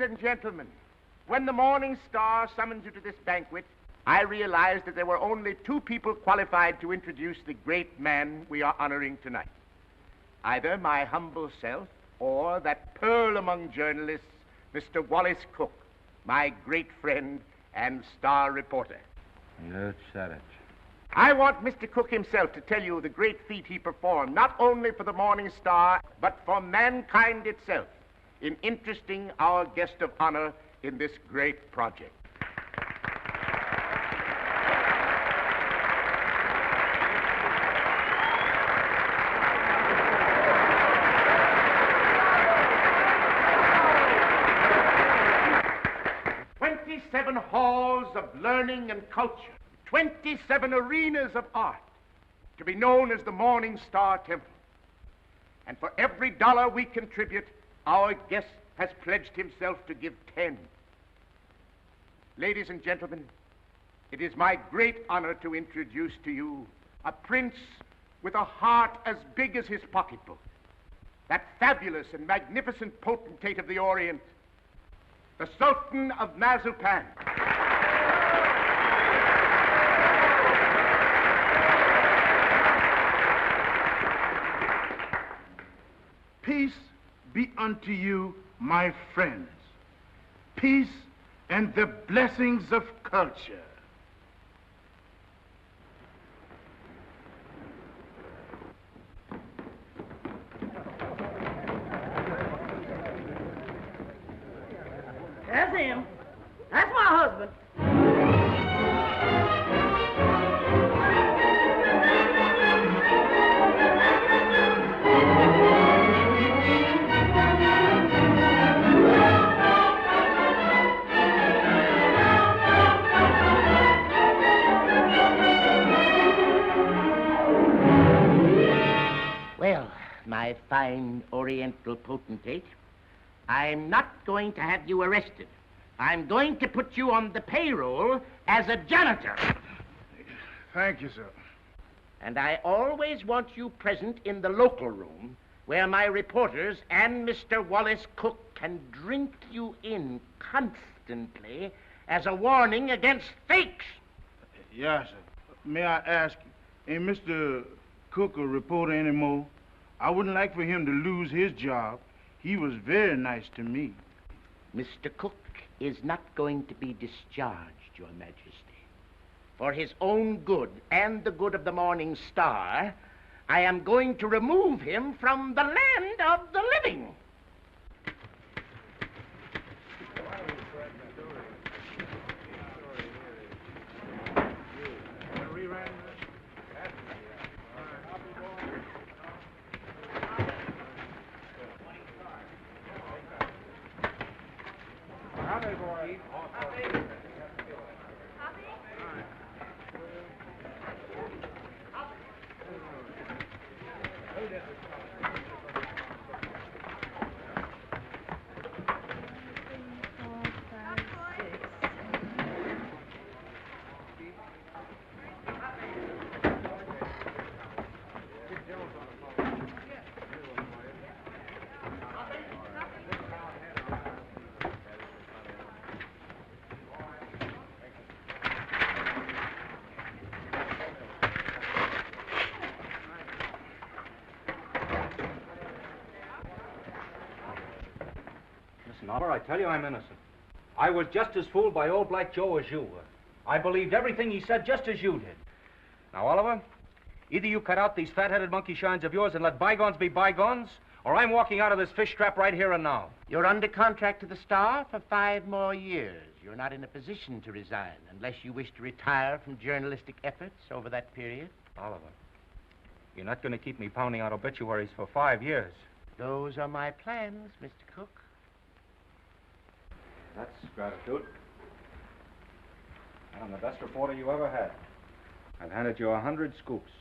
and gentlemen, when the Morning Star summoned you to this banquet, I realized that there were only two people qualified to introduce the great man we are honoring tonight. Either my humble self or that pearl among journalists, Mr. Wallace Cook, my great friend and star reporter. You said it. I want Mr. Cook himself to tell you the great feat he performed, not only for the Morning Star, but for mankind itself, in interesting our guest of honor in this great project. Halls of learning and culture, 27 arenas of art, to be known as the Morning Star Temple. And for every dollar we contribute, our guest has pledged himself to give 10. Ladies and gentlemen, it is my great honor to introduce to you a prince with a heart as big as his pocketbook, that fabulous and magnificent potentate of the Orient, the Sultan of Mazupan. Peace be unto you, my friends. Peace and the blessings of culture. That's him. That's my husband. Well, my fine Oriental potentate, I'm not going to have you arrested. I'm going to put you on the payroll as a janitor. Thank you, sir. And I always want you present in the local room where my reporters and Mr. Wallace Cook can drink you in constantly as a warning against fakes. Yes, sir. May I ask, ain't Mr. Cook a reporter anymore? I wouldn't like for him to lose his job. He was very nice to me. Mr. Cook is not going to be discharged, Your Majesty. For his own good and the good of the Morning Star, I am going to remove him from the land of the living. Oliver, I tell you I'm innocent. I was just as fooled by old Black Joe as you were. I believed everything he said just as you did. Now, Oliver, either you cut out these fat-headed monkey shines of yours and let bygones be bygones, or I'm walking out of this fish trap right here and now. You're under contract to the Star for 5 more years. You're not in a position to resign unless you wish to retire from journalistic efforts over that period. Oliver, you're not going to keep me pounding out obituaries for 5 years. Those are my plans, Mr. Cook. That's gratitude. I'm the best reporter you ever had. I've handed you 100 scoops.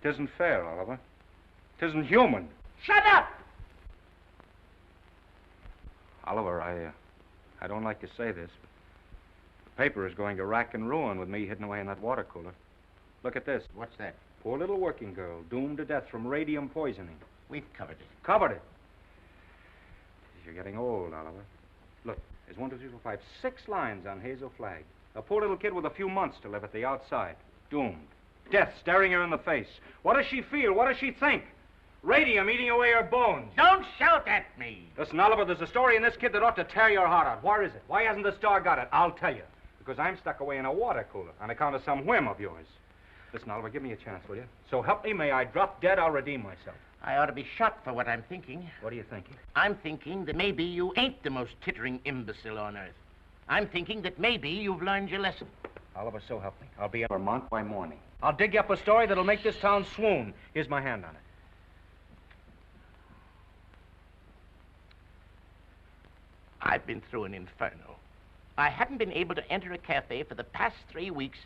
Tisn't fair, Oliver. Tisn't human. Shut up! Oliver, I don't like to say this, but the paper is going to rack and ruin with me hidden away in that water cooler. Look at this. What's that? Poor little working girl, doomed to death from radium poisoning. We've covered it. Covered it. You're getting old, Oliver. Look, There's 1, 2, 3, 4, 5, 6 lines on Hazel Flagg. A poor little kid with a few months to live at the outside. Doomed. Death staring her in the face. What does she feel? What does she think? Radium eating away her bones. Don't shout at me. Listen, Oliver, there's a story in this kid that ought to tear your heart out. Where is it? Why hasn't the Star got it? I'll tell you. Because I'm stuck away in a water cooler on account of some whim of yours. Listen, Oliver, give me a chance, will you? So help me, may I drop dead, I'll redeem myself. I ought to be shot for what I'm thinking. What are you thinking? I'm thinking that maybe you ain't the most tittering imbecile on earth. I'm thinking that maybe you've learned your lesson. Oliver, so help me. I'll be in Vermont by morning. I'll dig you up a story that'll make this town swoon. Here's my hand on it. I've been through an inferno. I haven't been able to enter a cafe for the past 3 weeks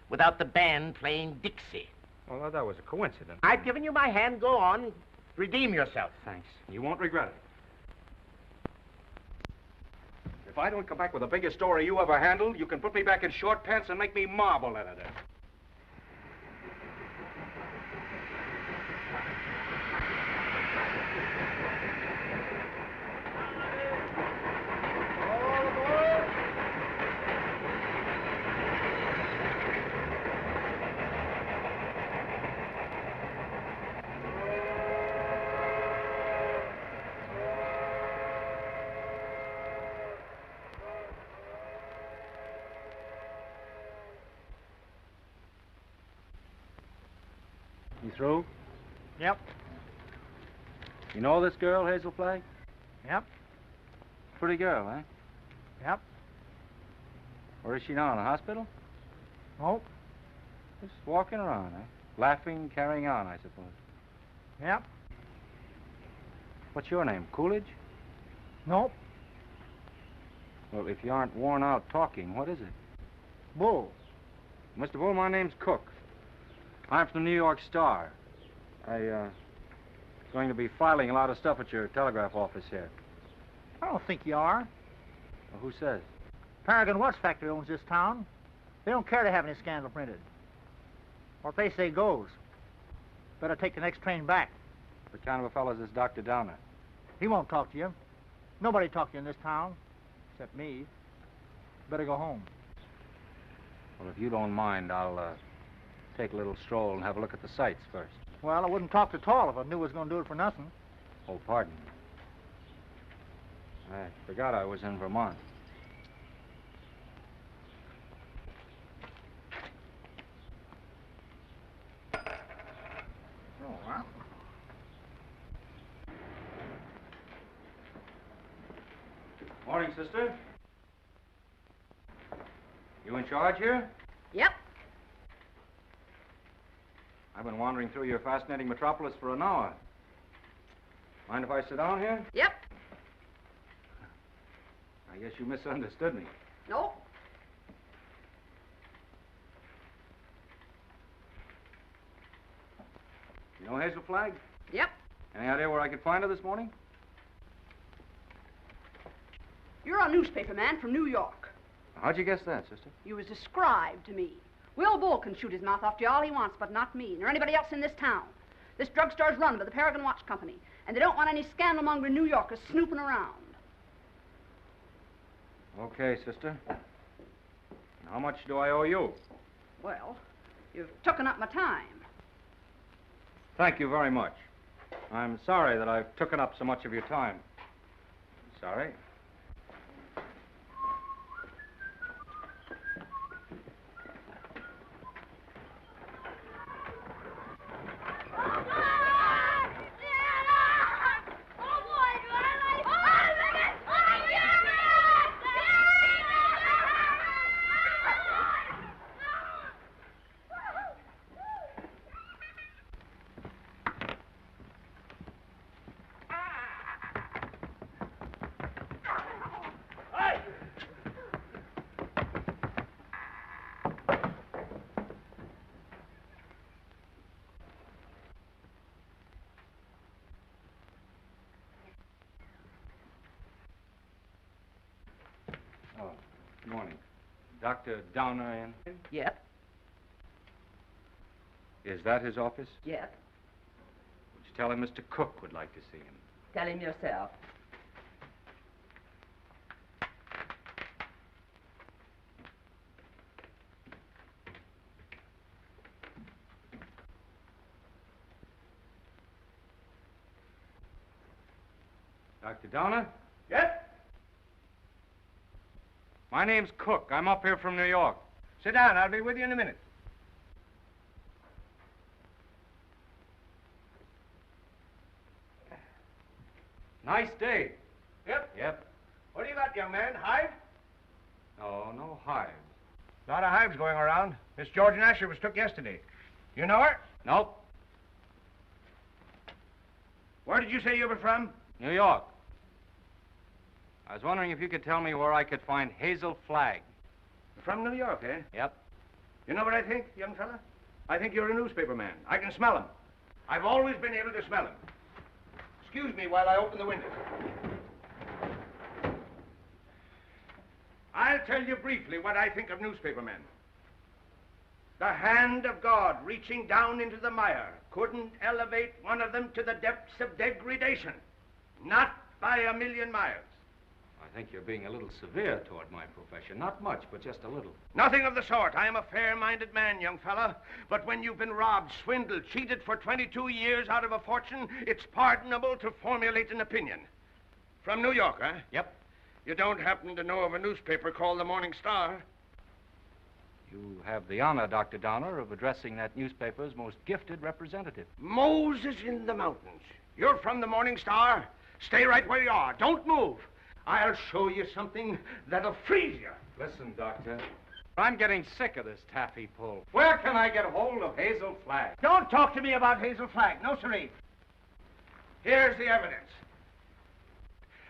without the band playing Dixie. Well, that was a coincidence. I've given you my hand. Go on. Redeem yourself. Thanks. You won't regret it. If I don't come back with the biggest story you ever handled, you can put me back in short pants and make me marble editor. You through? Yep. You know this girl, Hazel Flagg? Yep. Pretty girl, eh? Yep. Where is she now, in the hospital? Nope. Just walking around, eh? Laughing, carrying on, I suppose. Yep. What's your name, Coolidge? Nope. Well, if you aren't worn out talking, what is it? Bull. Mr. Bull, my name's Cook. I'm from the New York Star. Going to be filing a lot of stuff at your telegraph office here. I don't think you are. Well, who says? Paragon Watch Factory owns this town. They don't care to have any scandal printed. What they say goes. Better take the next train back. What kind of a fellow is this Dr. Downer? He won't talk to you. Nobody talk to you in this town, except me. Better go home. Well, if you don't mind, I'll take a little stroll and have a look at the sights first. Well, I wouldn't talk at all if I knew I was going to do it for nothing. Oh, pardon me. I forgot I was in Vermont. Oh, well. Morning, sister. You in charge here? Yep. I've been wandering through your fascinating metropolis for an hour. Mind if I sit down here? Yep. I guess you misunderstood me. Nope. You know Hazel Flagg? Yep. Any idea where I could find her this morning? You're a newspaper man from New York. How'd you guess that, sister? You was described to me. Will Bull can shoot his mouth off to you all he wants, but not me, nor anybody else in this town. This drugstore's run by the Paragon Watch Company, and they don't want any scandal-mongering New Yorkers snooping around. Okay, sister. How much do I owe you? Well, you've taken up my time. Thank you very much. I'm sorry that I've taken up so much of your time. Sorry. Oh, good morning. Dr. Downer in? Yep. Is that his office? Yep. Would you tell him Mr. Cook would like to see him? Tell him yourself. Dr. Downer? Yes? My name's Cook. I'm up here from New York. Sit down. I'll be with you in a minute. Nice day. Yep. Yep. What do you got, young man? Hive? No hives. A lot of hives going around. Miss Georgian Asher was took yesterday. You know her? Nope. Where did you say you were from? New York. I was wondering if you could tell me where I could find Hazel Flagg. From New York, eh? Yep. You know what I think, young fella? I think you're a newspaper man. I can smell him. I've always been able to smell him. Excuse me while I open the window. I'll tell you briefly what I think of newspaper men. The hand of God reaching down into the mire couldn't elevate one of them to the depths of degradation. Not by a million miles. I think you're being a little severe toward my profession. Not much, but just a little. Nothing of the sort. I am a fair-minded man, young fella. But when you've been robbed, swindled, cheated for 22 years out of a fortune, it's pardonable to formulate an opinion. From New York, huh? Yep. You don't happen to know of a newspaper called the Morning Star? You have the honor, Dr. Downer, of addressing that newspaper's most gifted representative. Moses in the mountains. You're from the Morning Star? Stay right where you are. Don't move. I'll show you something that'll freeze you. Listen, Doctor. I'm getting sick of this taffy pull. Where can I get hold of Hazel Flagg? Don't talk to me about Hazel Flagg. No, sirree. Here's the evidence.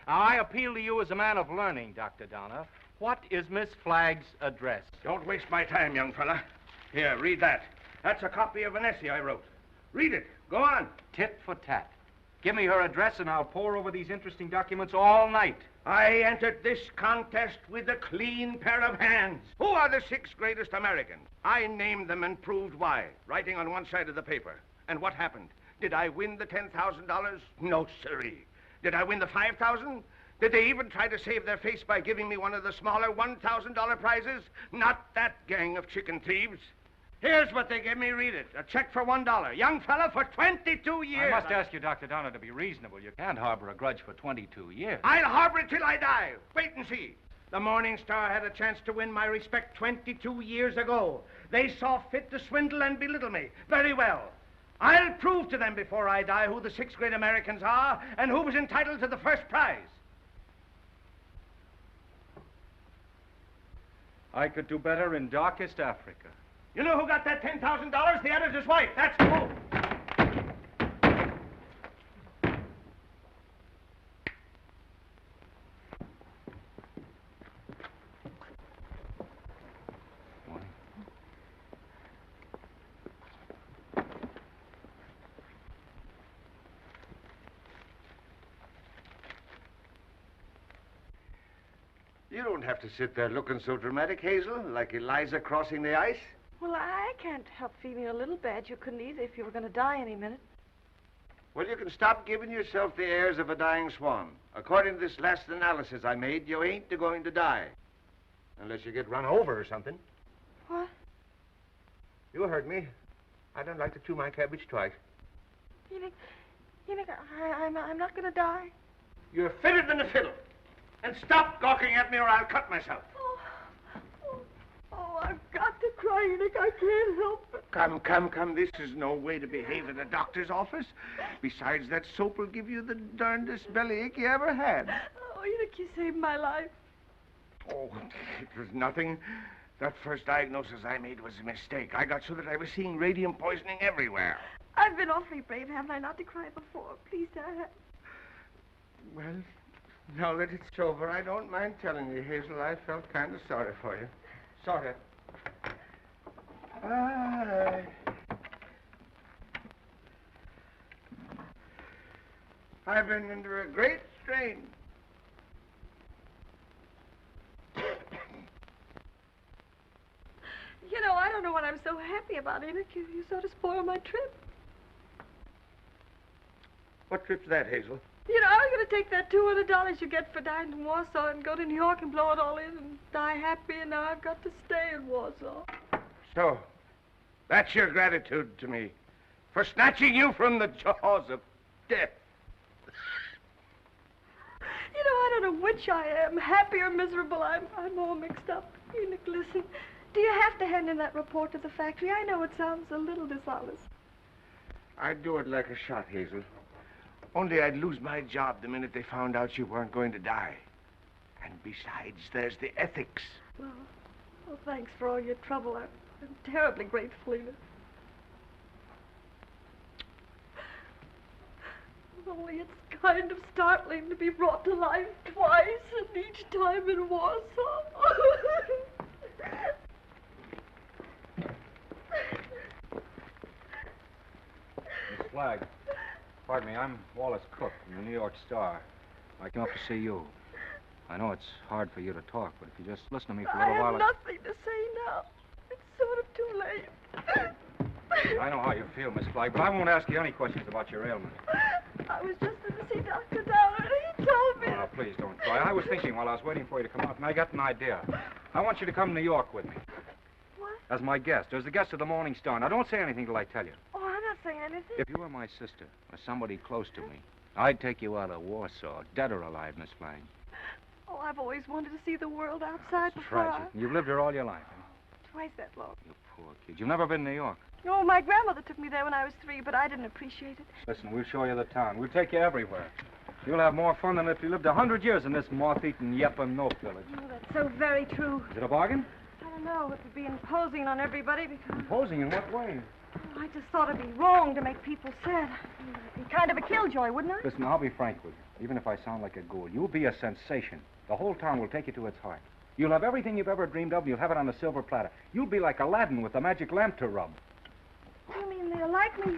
Now, I appeal to you as a man of learning, Dr. Downer. What is Miss Flagg's address? Don't waste my time, young fella. Here, read that. That's a copy of an essay I wrote. Read it. Go on. Tit for tat. Give me her address and I'll pore over these interesting documents all night. I entered this contest with a clean pair of hands. Who are the 6 greatest Americans? I named them and proved why, writing on one side of the paper. And what happened? Did I win the $10,000? No, sirree. Did I win the $5,000? Did they even try to save their face by giving me one of the smaller $1,000 prizes? Not that gang of chicken thieves. Here's what they gave me. Read it. A check for $1. Young fella, for 22 years. I must ask you, Dr. Downer, to be reasonable. You can't harbor a grudge for 22 years. I'll harbor it till I die. Wait and see. The Morning Star had a chance to win my respect 22 years ago. They saw fit to swindle and belittle me. Very well. I'll prove to them before I die who the 6 great Americans are and who was entitled to the first prize. I could do better in darkest Africa. You know who got that $10,000? The editor's wife. That's who. You don't have to sit there looking so dramatic, Hazel, like Eliza crossing the ice. Well, I can't help feeling a little bad. You couldn't either if you were going to die any minute. Well, you can stop giving yourself the airs of a dying swan. According to this last analysis I made, you ain't going to die. Unless you get run over or something. What? You heard me. I don't like to chew my cabbage twice. You think I'm not going to die? You're fitter than a fiddle. And stop gawking at me or I'll cut myself. Oh, I've got to cry, Enoch. I can't help it. Come. This is no way to behave at a doctor's office. Besides, that soap will give you the darndest bellyache you ever had. Oh, Enoch, you saved my life. Oh, it was nothing. That first diagnosis I made was a mistake. I got so that I was seeing radium poisoning everywhere. I've been awfully brave, haven't I, not to cry before? Please, Dad. Well, now that it's over, I don't mind telling you, Hazel, I felt kind of sorry for you. Sort of. I've been under a great strain. You know, I don't know what I'm so happy about, Enoch. You sort of spoiled my trip. What trip's that, Hazel? You know, I was going to take that $200 you get for dying in Warsaw and go to New York and blow it all in and die happy, and now I've got to stay in Warsaw. So, that's your gratitude to me for snatching you from the jaws of death. know, I don't know which I am, happy or miserable. I'm all mixed up. Enoch, listen. Do you have to hand in that report to the factory? I know it sounds a little dishonest. I'd do it like a shot, Hazel. Only I'd lose my job the minute they found out you weren't going to die. And besides, there's the ethics. Well, thanks for all your trouble. I'm terribly grateful, Enoch. Only it's kind of startling to be brought to life twice, and each time in Warsaw. Miss Flagg, pardon me, I'm Wallace Cook from the New York Star. I came up to see you. I know it's hard for you to talk, but if you just listen to me for a little while... I have nothing to say now. It's sort of too late. I know how you feel, Miss Flagg, but I won't ask you any questions about your ailment. I was just going to see Dr. Downer, and he told me... Oh, please don't cry. I was thinking while I was waiting for you to come out, and I got an idea. I want you to come to New York with me. What? As my guest, as the guest of the Morning Star. Now, don't say anything till I tell you. Oh, I'm not saying anything. If you were my sister, or somebody close to me, I'd take you out of Warsaw, dead or alive, Miss Flagg. Oh, I've always wanted to see the world outside It's before tragic. You've lived here all your life. Twice that long. You poor kid. You've never been to New York. Oh, my grandmother took me there when I was 3, but I didn't appreciate it. Listen, we'll show you the town. We'll take you everywhere. You'll have more fun than if you lived 100 years in this moth-eaten Yep-and-Nope village. Oh, that's so very true. Is it a bargain? I don't know. It would be imposing on everybody because... Imposing in what way? Oh, I just thought it'd be wrong to make people sad. It'd be kind of a killjoy, wouldn't I? Listen, I'll be frank with you. Even if I sound like a ghoul, you'll be a sensation. The whole town will take you to its heart. You'll have everything you've ever dreamed of, and you'll have it on a silver platter. You'll be like Aladdin with the magic lamp to rub. You mean they'll like me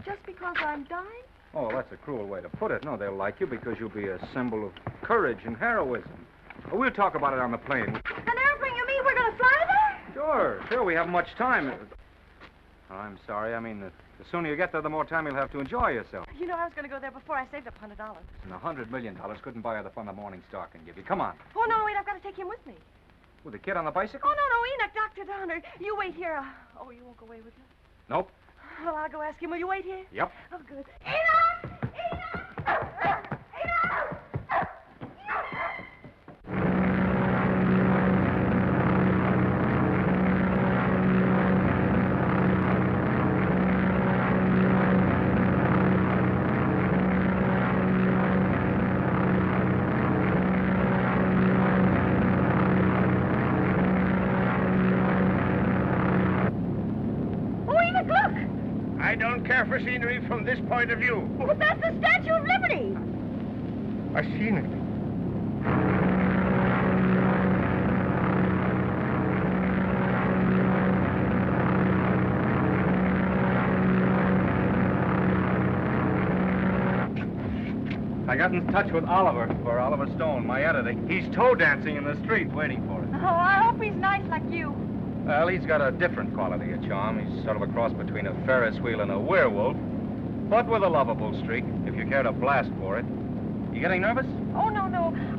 just because I'm dying? Oh, that's a cruel way to put it. No, they'll like you because you'll be a symbol of courage and heroism. We'll talk about it on the plane. An airplane, you mean we're going to fly there? Sure, we have much time. Oh, I'm sorry. I mean, the sooner you get there, the more time you'll have to enjoy yourself. You know, I was going to go there before I saved up $100. And $100 million couldn't buy her the fun the Morning Star can give you. Come on. Oh, no, wait, I've got to take him with me. With the kid on the bicycle? Oh, no, Enoch, Dr. Downer. You wait here. Oh, you won't go away with me? Nope. Well, I'll go ask him. Will you wait here? Yep. Oh, good. Enoch! Enoch! I don't care for scenery from this point of view. But that's the Statue of Liberty. I've seen it. I got in touch with Oliver Stone, my editor. He's toe dancing in the street waiting for us. Oh, I hope he's nice like you. Well, he's got a different quality of charm. He's sort of a cross between a Ferris wheel and a werewolf, but with a lovable streak, if you care to blast for it. You getting nervous? Oh, no.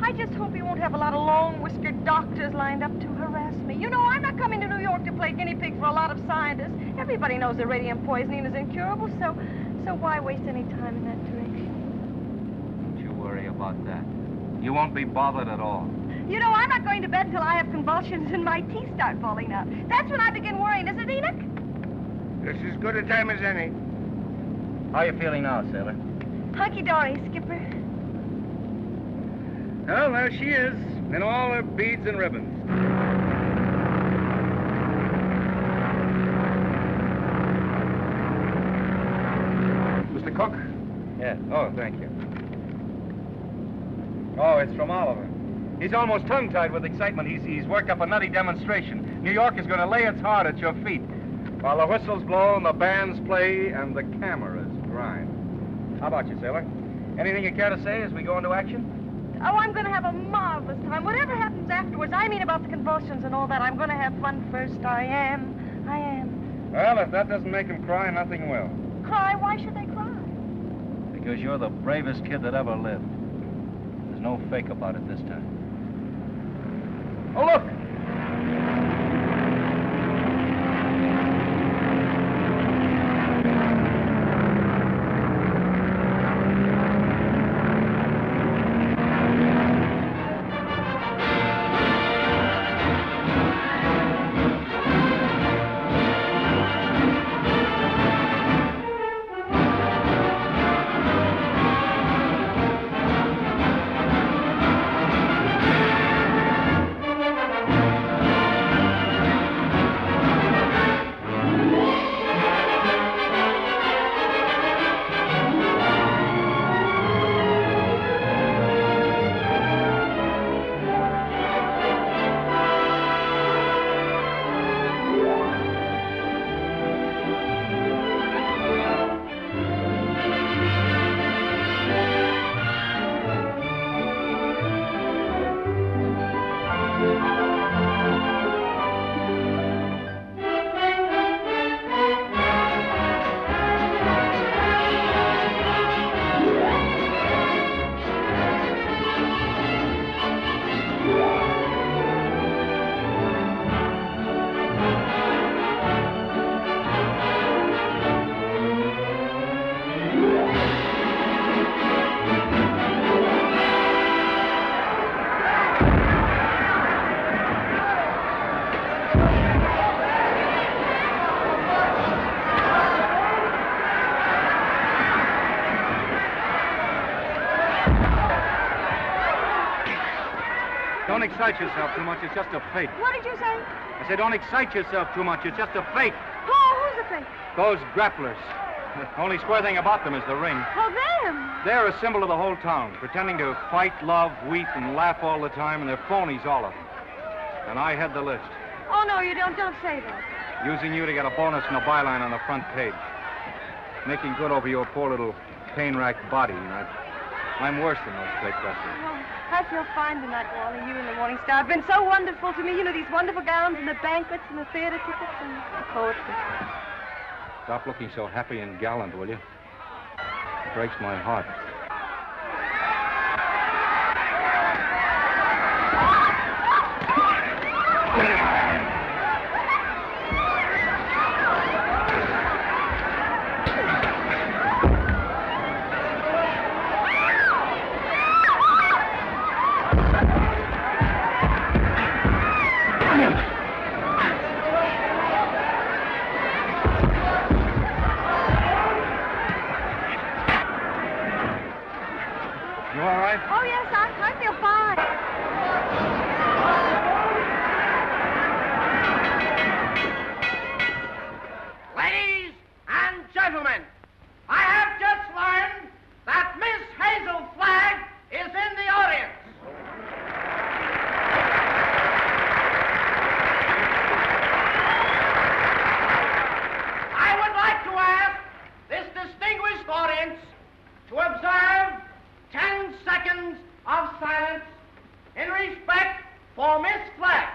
I just hope he won't have a lot of long-whiskered doctors lined up to harass me. You know, I'm not coming to New York to play guinea pig for a lot of scientists. Everybody knows that radium poisoning is incurable, so why waste any time in that direction? Don't you worry about that. You won't be bothered at all. You know, I'm not going to bed until I have convulsions and my teeth start falling out. That's when I begin worrying, isn't it, Enoch? This is as good a time as any. How are you feeling now, sailor? Hunky-dory, Skipper. Well, there she is, in all her beads and ribbons. Mr. Cook? Yes. Oh, thank you. Oh, it's from Oliver. He's almost tongue-tied with excitement. He's worked up a nutty demonstration. New York is going to lay its heart at your feet while the whistles blow and the bands play and the cameras grind. How about you, sailor? Anything you care to say as we go into action? Oh, I'm going to have a marvelous time. Whatever happens afterwards, I mean about the convulsions and all that, I'm going to have fun first. I am. Well, if that doesn't make him cry, nothing will. Cry? Why should they cry? Because you're the bravest kid that ever lived. There's no fake about it this time. Oh, look! Don't excite yourself too much. It's just a fake. What did you say? I said don't excite yourself too much. It's just a fake. Oh, who's the fake? Those grapplers. The only square thing about them is the ring. Oh, them. They're a symbol of the whole town, pretending to fight, love, weep, and laugh all the time, and they're phonies, all of them. And I head the list. Oh, no, you don't. Don't say that. Using you to get a bonus and a byline on the front page. Making good over your poor little pain-racked body. I'm worse than those fake wrestlers. Oh, I feel fine tonight, Wally. You and the Morning Star have been so wonderful to me. You know, these wonderful gowns and the banquets and the theater tickets and the poetry. Stop looking so happy and gallant, will you? It breaks my heart. Oh, yes, I feel fine. Ladies and gentlemen, I have just learned that Miss Hazel Flagg is in the audience. I would like to ask this distinguished audience to observe 10 seconds of silence in respect for Miss Flagg.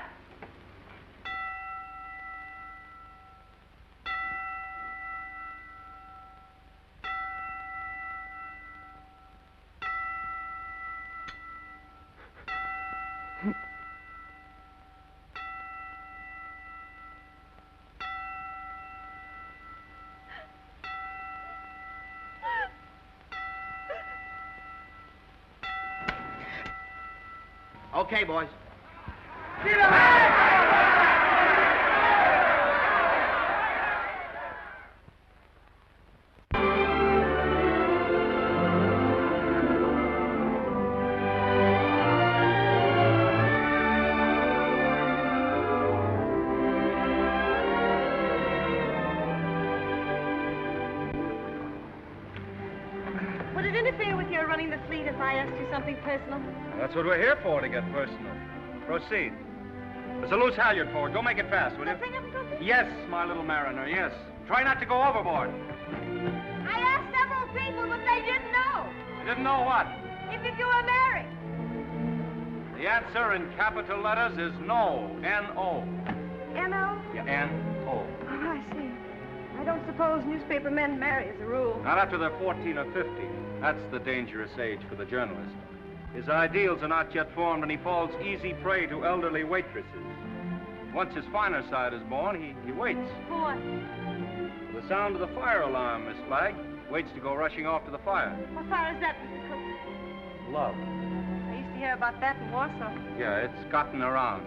Okay, boys. Would it interfere with your running the fleet if I asked you something personal? That's what we're here for, to get personal. Proceed. There's a loose halyard forward. Go make it fast, will you? Nothing of good. Yes, my little mariner, yes. Try not to go overboard. I asked several people, but they didn't know. You didn't know what? If you were married. The answer in capital letters is no. N-O. N-O? Yeah, N-O. Oh, I see. I don't suppose newspaper men marry as a rule. Not after they're 14 or 15. That's the dangerous age for the journalist. His ideals are not yet formed, and he falls easy prey to elderly waitresses. Once his finer side is born, he waits. For what? For the sound of the fire alarm, Miss Flagg. Waits to go rushing off to the fire. What fire is that, Mr. Cook? Love. I used to hear about that in Warsaw. Yeah, it's gotten around.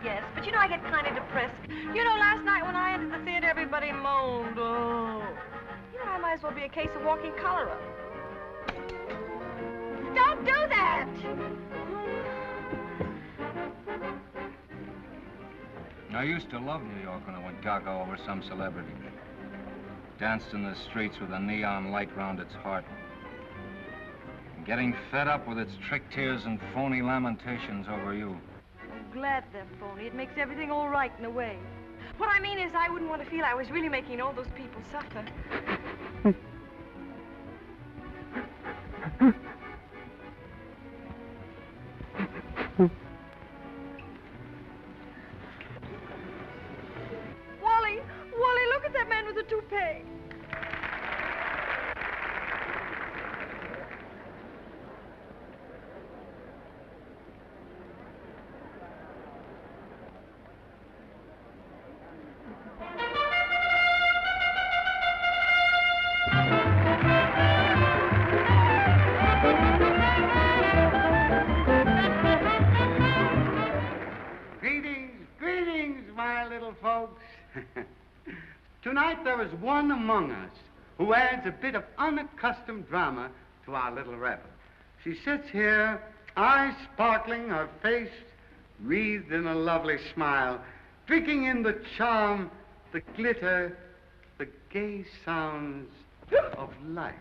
Yes, but you know I get kind of depressed. You know, last night when I entered the theater, everybody moaned. Oh. You know, I might as well be a case of walking cholera. Don't do that! I used to love New York when I went gaga over some celebrity. Danced in the streets with a neon light round its heart. Getting fed up with its trick tears and phony lamentations over you. I'm glad they're phony. It makes everything all right in a way. What I mean is I wouldn't want to feel I was really making all those people suffer. Wally, look at that man with the toupee. Greetings, my little folks. Tonight there is one among us who adds a bit of unaccustomed drama to our little revel. She sits here, eyes sparkling, her face wreathed in a lovely smile, drinking in the charm, the glitter, the gay sounds of life.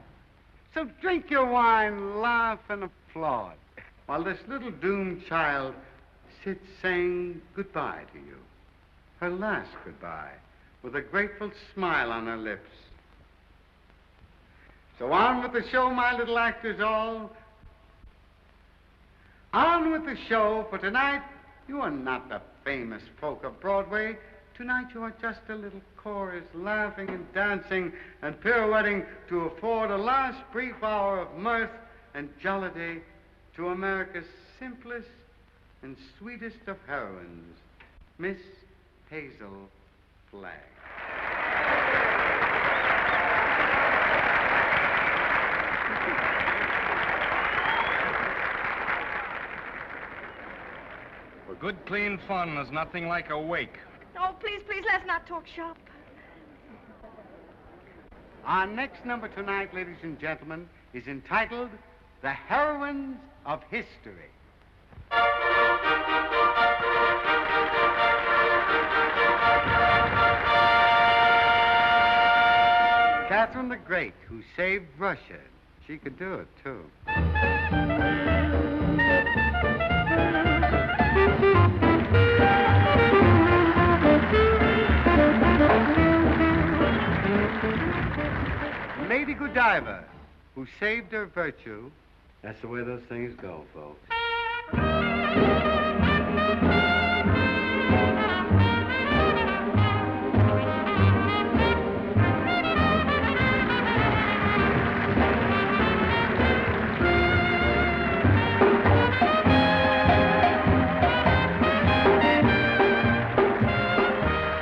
So drink your wine, laugh, and applaud, while this little doomed child sits saying goodbye to you, her last goodbye, with a grateful smile on her lips. So on with the show, my little actors all. On with the show, for tonight you are not the famous folk of Broadway. Tonight you are just a little chorus, laughing and dancing and pirouetting to afford a last brief hour of mirth and jollity to America's simplest and sweetest of heroines, Miss Hazel Flagg. For good, clean fun, there's nothing like a wake. Oh, please, let's not talk shop. Our next number tonight, ladies and gentlemen, is entitled The Heroines of History. Catherine the Great, who saved Russia. She could do it, too. Lady Godiva, who saved her virtue. That's the way those things go, folks.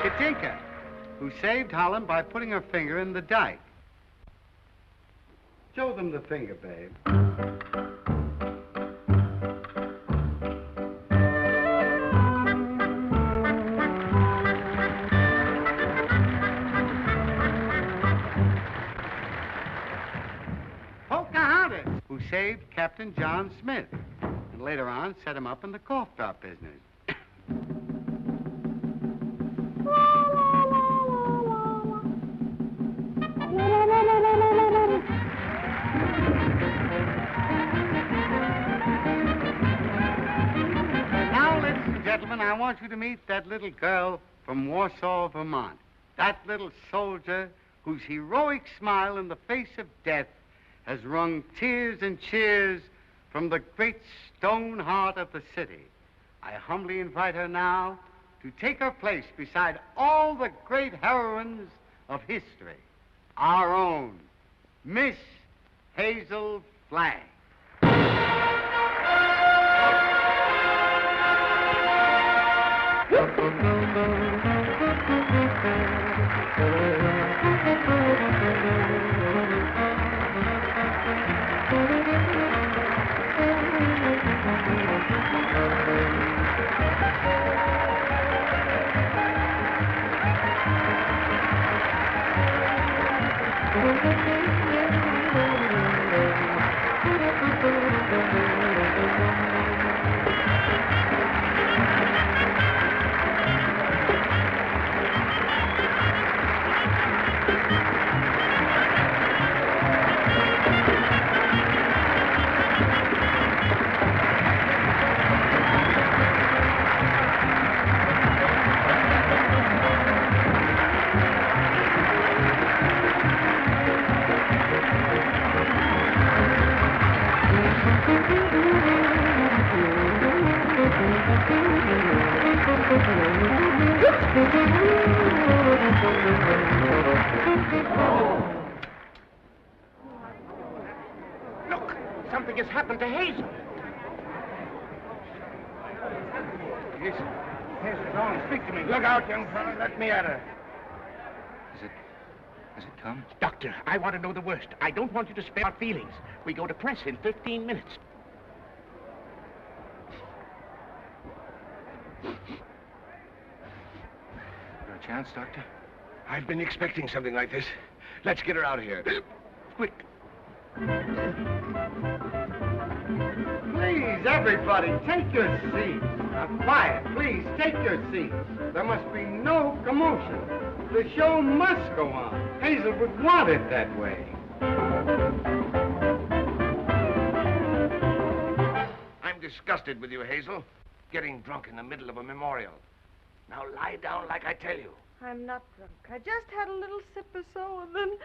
Katinka, who saved Holland by putting her finger in the dike. Show them the finger, babe. Pocahontas, who saved Captain John Smith, and later on set him up in the cough drop business. Gentlemen, I want you to meet that little girl from Warsaw, Vermont. That little soldier whose heroic smile in the face of death has wrung tears and cheers from the great stone heart of the city. I humbly invite her now to take her place beside all the great heroines of history. Our own Miss Hazel Flagg. Look, something has happened to Hazel. Hazel. Hazel, go on, speak to me. Look out, young fella. Let me at her. Is it come? Doctor, I want to know the worst. I don't want you to spare our feelings. We go to press in 15 minutes. Got a chance, Doctor? I've been expecting something like this. Let's get her out of here. Quick. Please, everybody, take your seats. Now, quiet, please, take your seats. There must be no commotion. The show must go on. Hazel would want it that way. I'm disgusted with you, Hazel. Getting drunk in the middle of a memorial. Now lie down like I tell you. I'm not drunk. I just had a little sip or so, and then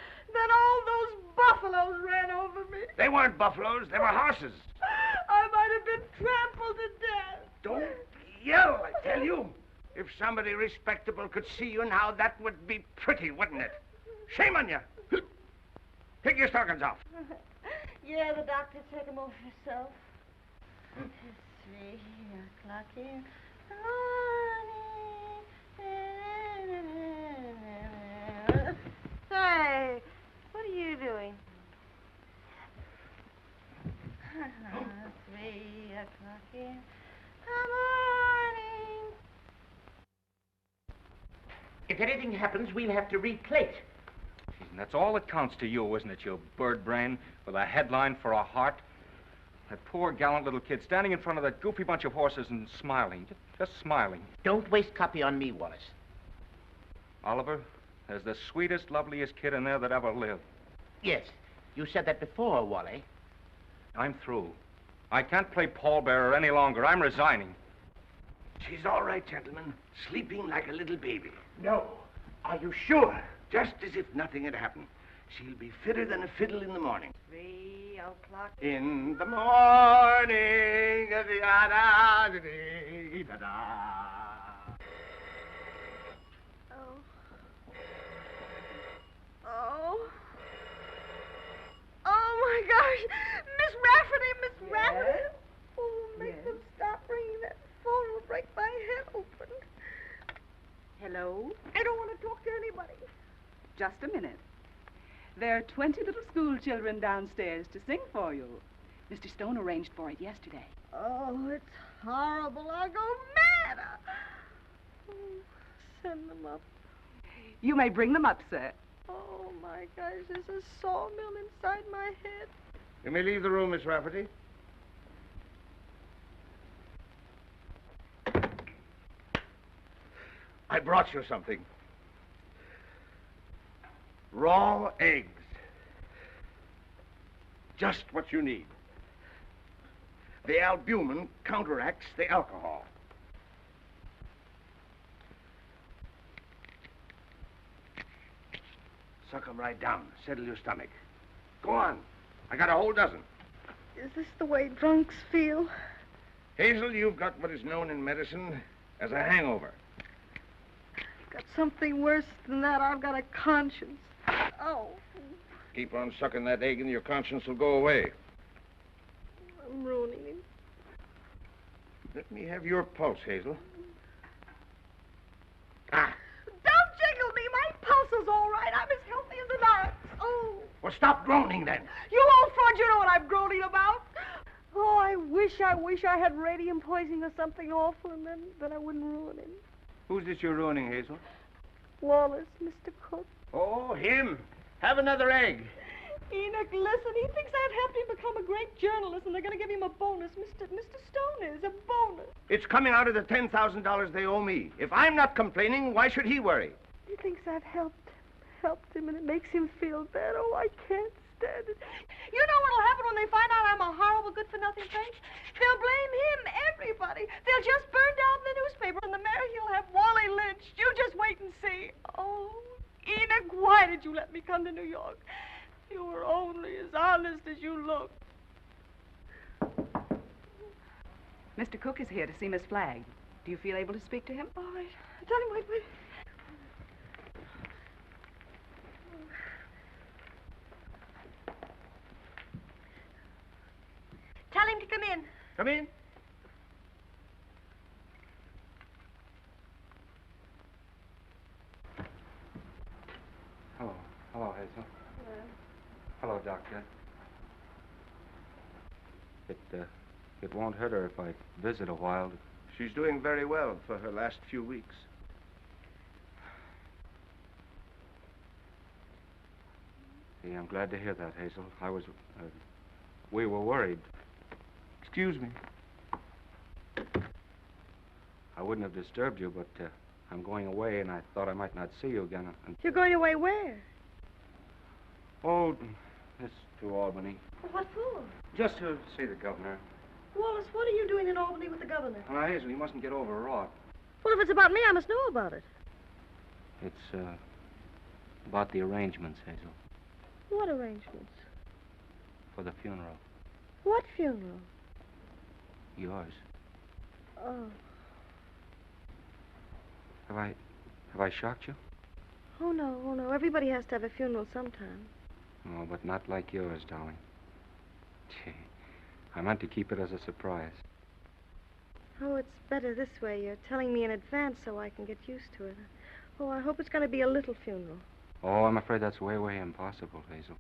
all those buffaloes ran over me. They weren't buffaloes, they were horses. I might have been trampled to death. Don't yell, I tell you. If somebody respectable could see you now, that would be pretty, wouldn't it? Shame on you. Take your stockings off. Yeah, the doctor took them off herself. It's 3 o'clock in the morning. Hey, what are you doing? 3 o'clock in the morning. If anything happens, we'll have to replate. And that's all that counts to you, isn't it, you bird brain, with a headline for a heart? That poor, gallant little kid standing in front of that goofy bunch of horses and smiling, just smiling. Don't waste copy on me, Wallace. Oliver, there's the sweetest, loveliest kid in there that ever lived. Yes, you said that before, Wally. I'm through. I can't play pallbearer any longer. I'm resigning. She's all right, gentlemen. Sleeping like a little baby. No. Are you sure? Just as if nothing had happened. She'll be fitter than a fiddle in the morning. 3 o'clock. In the morning. Oh, my gosh. Miss Rafferty. Oh, make them stop ringing. That phone will break my head open. Hello? I don't want to talk to anybody. Just a minute. There are 20 little school children downstairs to sing for you. Mr. Stone arranged for it yesterday. Oh, it's horrible. I'll go mad. Oh, send them up. You may bring them up, sir. Oh, my gosh, there's a sawmill inside my head. You may leave the room, Miss Rafferty. I brought you something. Raw eggs. Just what you need. The albumin counteracts the alcohol. Suck 'em right down. Settle your stomach. Go on. I got a whole dozen. Is this the way drunks feel? Hazel, you've got what is known in medicine as a hangover. I've got something worse than that. I've got a conscience. Oh. Keep on sucking that egg and your conscience will go away. I'm ruining him. Let me have your pulse, Hazel. Ah. Don't jiggle me. My pulse is all right. I'm as healthy as an ox. Oh. Well, stop groaning then. You old fraud, you know what I'm groaning about. Oh, I wish I had radium poisoning or something awful, and then I wouldn't ruin him. Who's this you're ruining, Hazel? Wallace, Mr. Cook. Oh, him. Have another egg. Enoch, listen, he thinks I've helped him become a great journalist, and they're going to give him a bonus. Mr. Stone is a bonus. It's coming out of the $10,000 they owe me. If I'm not complaining, why should he worry? He thinks I've helped him, and it makes him feel bad. Oh, I can't stand it. You know what'll happen when they find out I'm a horrible, good-for-nothing fake? They'll blame him, everybody. They'll just burn down the newspaper, and the mayor, he'll have Wally lynched. You just wait and see. Oh, Enoch, why did you let me come to New York? You were only as honest as you look. Mr. Cook is here to see Miss Flagg. Do you feel able to speak to him? All right. Tell him, wait. Tell him to come in. Come in. Hello, Hazel. Hello, Doctor. It won't hurt her if I visit a while. She's doing very well for her last few weeks. Yeah, I'm glad to hear that, Hazel. We were worried. Excuse me. I wouldn't have disturbed you, but I'm going away, and I thought I might not see you again. You're going away where? Oh, it's to Albany. What for? Just to see the governor. Wallace, what are you doing in Albany with the governor? Hazel, you mustn't get overwrought. Well, if it's about me, I must know about it. It's about the arrangements, Hazel, What arrangements? for the funeral. What funeral? Yours. Oh. Have I shocked you? Oh, no. Everybody has to have a funeral sometime. Oh, but not like yours, darling. Gee, I meant to keep it as a surprise. Oh, it's better this way. You're telling me in advance so I can get used to it. Oh, I hope it's going to be a little funeral. Oh, I'm afraid that's way, way impossible, Hazel.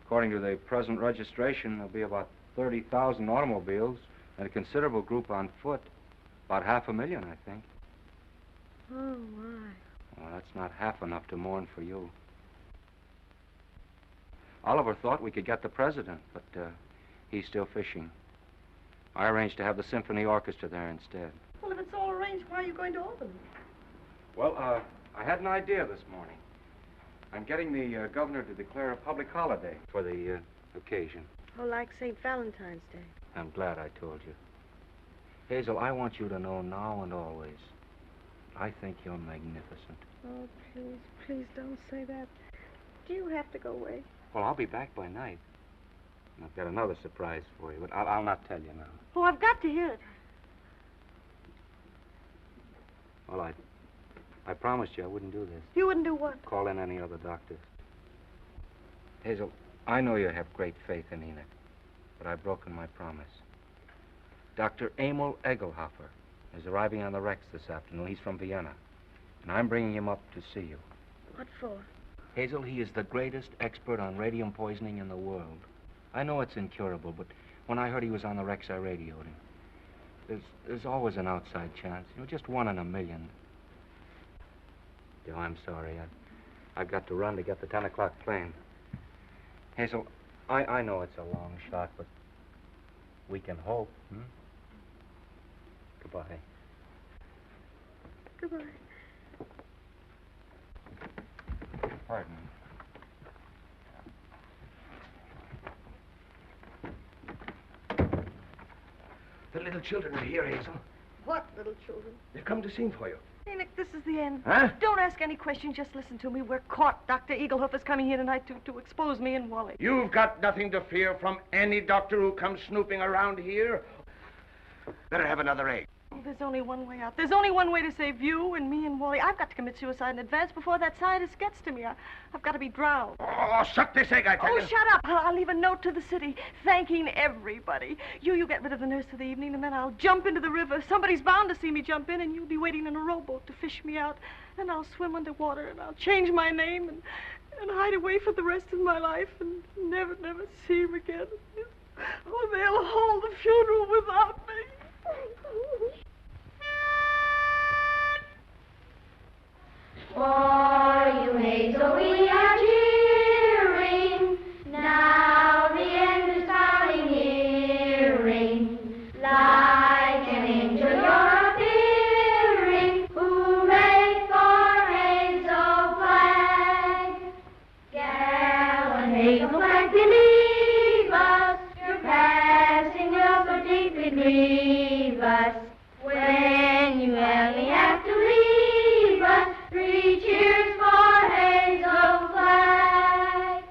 According to the present registration, there'll be about 30,000 automobiles and a considerable group on foot. About 500,000, I think. Oh, my. Well, that's not half enough to mourn for you. Oliver thought we could get the president, but he's still fishing. I arranged to have the symphony orchestra there instead. Well, if it's all arranged, why are you going to Albany? Well, I had an idea this morning. I'm getting the governor to declare a public holiday for the occasion. Oh, like St. Valentine's Day. I'm glad I told you. Hazel, I want you to know now and always, I think you're magnificent. Oh, please don't say that. Do you have to go away? Well, I'll be back by night. And I've got another surprise for you, but I'll not tell you now. Oh, I've got to hear it. Well, I promised you I wouldn't do this. You wouldn't do what? Call in any other doctors. Hazel, I know you have great faith in Enoch, but I've broken my promise. Dr. Emil Egelhofer is arriving on the Rex this afternoon. He's from Vienna, and I'm bringing him up to see you. What for? Hazel, he is the greatest expert on radium poisoning in the world. I know it's incurable, but when I heard he was on the Rex, I radioed him. There's always an outside chance, just 1 in a million. Oh, I'm sorry. I've got to run to get the 10 o'clock plane. Hazel, I know it's a long shot, but we can hope. Goodbye. Goodbye. Pardon me. The little children are here, Hazel. What little children? They've come to sing for you. Enoch, this is the end. Huh? Don't ask any questions. Just listen to me. We're caught. Dr. Egelhofer's coming here tonight to expose me and Wally. You've got nothing to fear from any doctor who comes snooping around here. Better have another egg. Oh, there's only one way out. There's only one way to save you and me and Wally. I've got to commit suicide in advance before that scientist gets to me. I've got to be drowned. Oh, suck this egg, I tell you. Oh, shut up. I'll leave a note to the city thanking everybody. You get rid of the nurse for the evening, and then I'll jump into the river. Somebody's bound to see me jump in, and you'll be waiting in a rowboat to fish me out. Then I'll swim underwater, and I'll change my name and hide away for the rest of my life and never see him again. Oh, they'll hold the funeral without me. For you, Hazel, we are cheering. Now the end is coming nearing. Like an angel you're appearing. Hooray for Hazel Flag. Gallant Hazel Flag, believe us. Your passing will so deeply grieve us. When you only have to leave us, 3 cheers for Hazel Flag.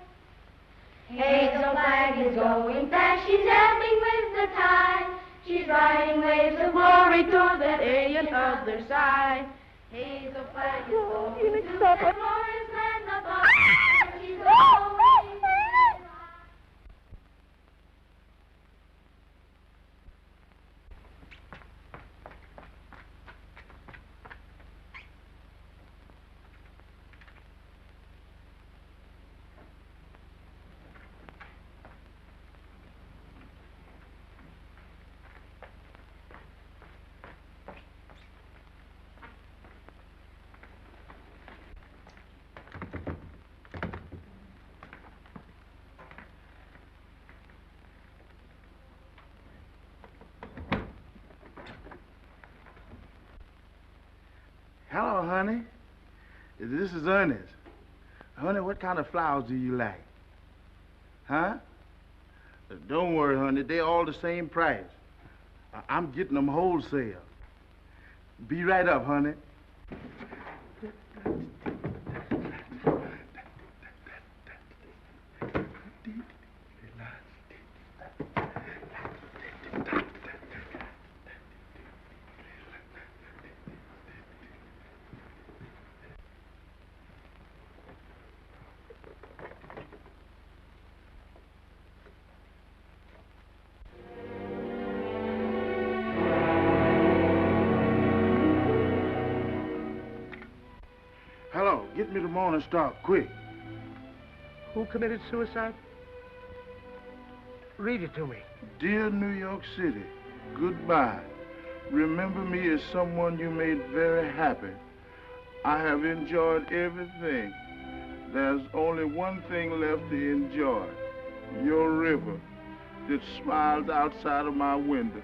Hazel Flag is going fast, she's ebbing with the tide. She's riding waves of glory to that alien other side. Hazel Flag is going to the glorious land above. She's going. Hello, honey. This is Ernest. Honey, what kind of flowers do you like? Huh? Don't worry, honey. They're all the same price. I'm getting them wholesale. Be right up, honey. Hello, get me the Morning Star, quick. Who committed suicide? Read it to me. Dear New York City, goodbye. Remember me as someone you made very happy. I have enjoyed everything. There's only one thing left to enjoy. Your river that smiles outside of my window.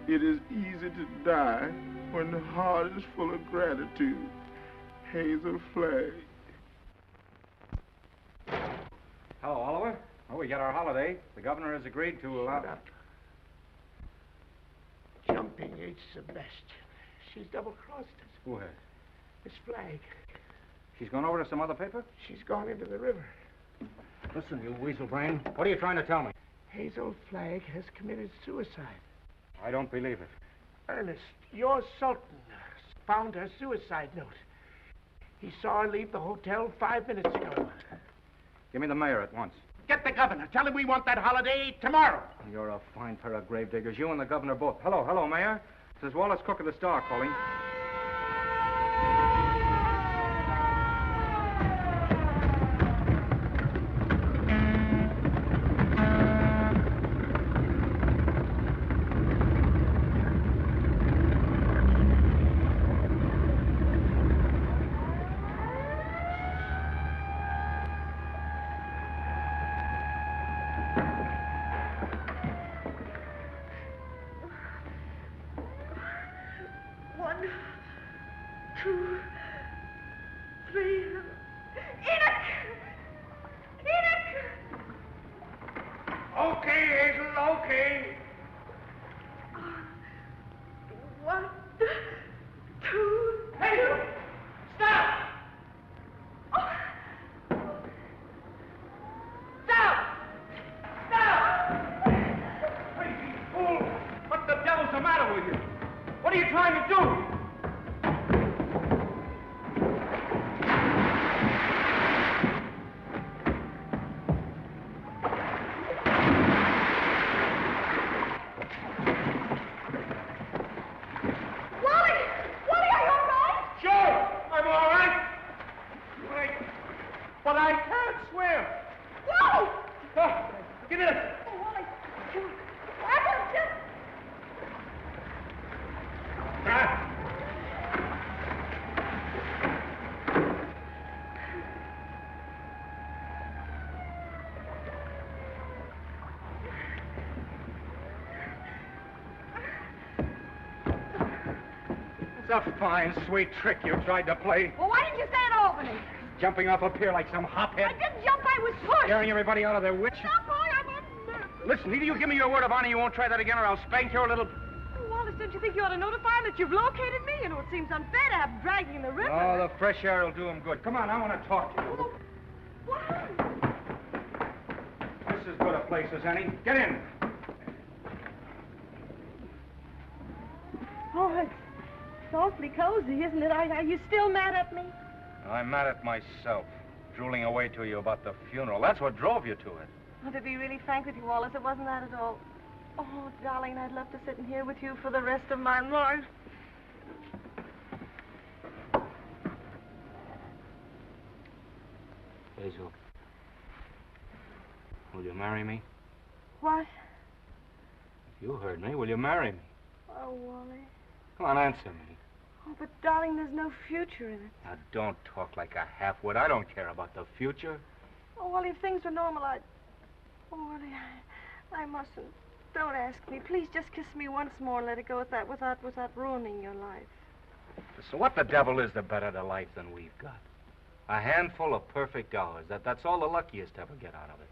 It is easy to die when the heart is full of gratitude. Hazel Flag. Hello, Oliver. Well, we got our holiday. The governor has agreed to allow... Jumping H. Sebastian. She's double-crossed us. Who has? Miss Flagg. She's gone over to some other paper? She's gone into the river. Listen, you weasel brain. What are you trying to tell me? Hazel Flagg has committed suicide. I don't believe it. Ernest, your Sultan found her suicide note. He saw her leave the hotel 5 minutes ago. Give me the mayor at once. Get the governor. Tell him we want that holiday tomorrow. You're a fine pair of gravediggers. You and the governor both. Hello, Mayor. This is Wallace Cook of the Star calling. It's a fine, sweet trick you tried to play. Well, why didn't you say it, Albany? Jumping off a pier like some hophead. I didn't jump, I was pushed. Scaring everybody out of their wits. Stop, boy, I'm on... Listen, either you give me your word of honor you won't try that again or I'll spank your little... Oh, Wallace, don't you think you ought to notify him that you've located me? You know, it seems unfair to have him dragging in the river. Oh, the fresh air will do him good. Come on, I want to talk to you. Oh, why? This is as good a place as any. Get in. Oh, it's awfully cozy, isn't it? Are you still mad at me? I'm mad at myself, drooling away to you about the funeral. That's what drove you to it. Oh, to be really frank with you, Wallace, it wasn't that at all. Oh, darling, I'd love to sit in here with you for the rest of my life. Hazel, will you marry me? What? You heard me. Will you marry me? Oh, Wally. Come on, answer me. Oh, but darling, there's no future in it. Now, don't talk like a half-wit. I don't care about the future. Oh, Wally, if things were normal, I'd... Oh, Wally, I mustn't. Don't ask me. Please just kiss me once more and let it go at that without ruining your life. So what the devil is there better to life than we've got? A handful of perfect hours. That's all the luckiest ever get out of it.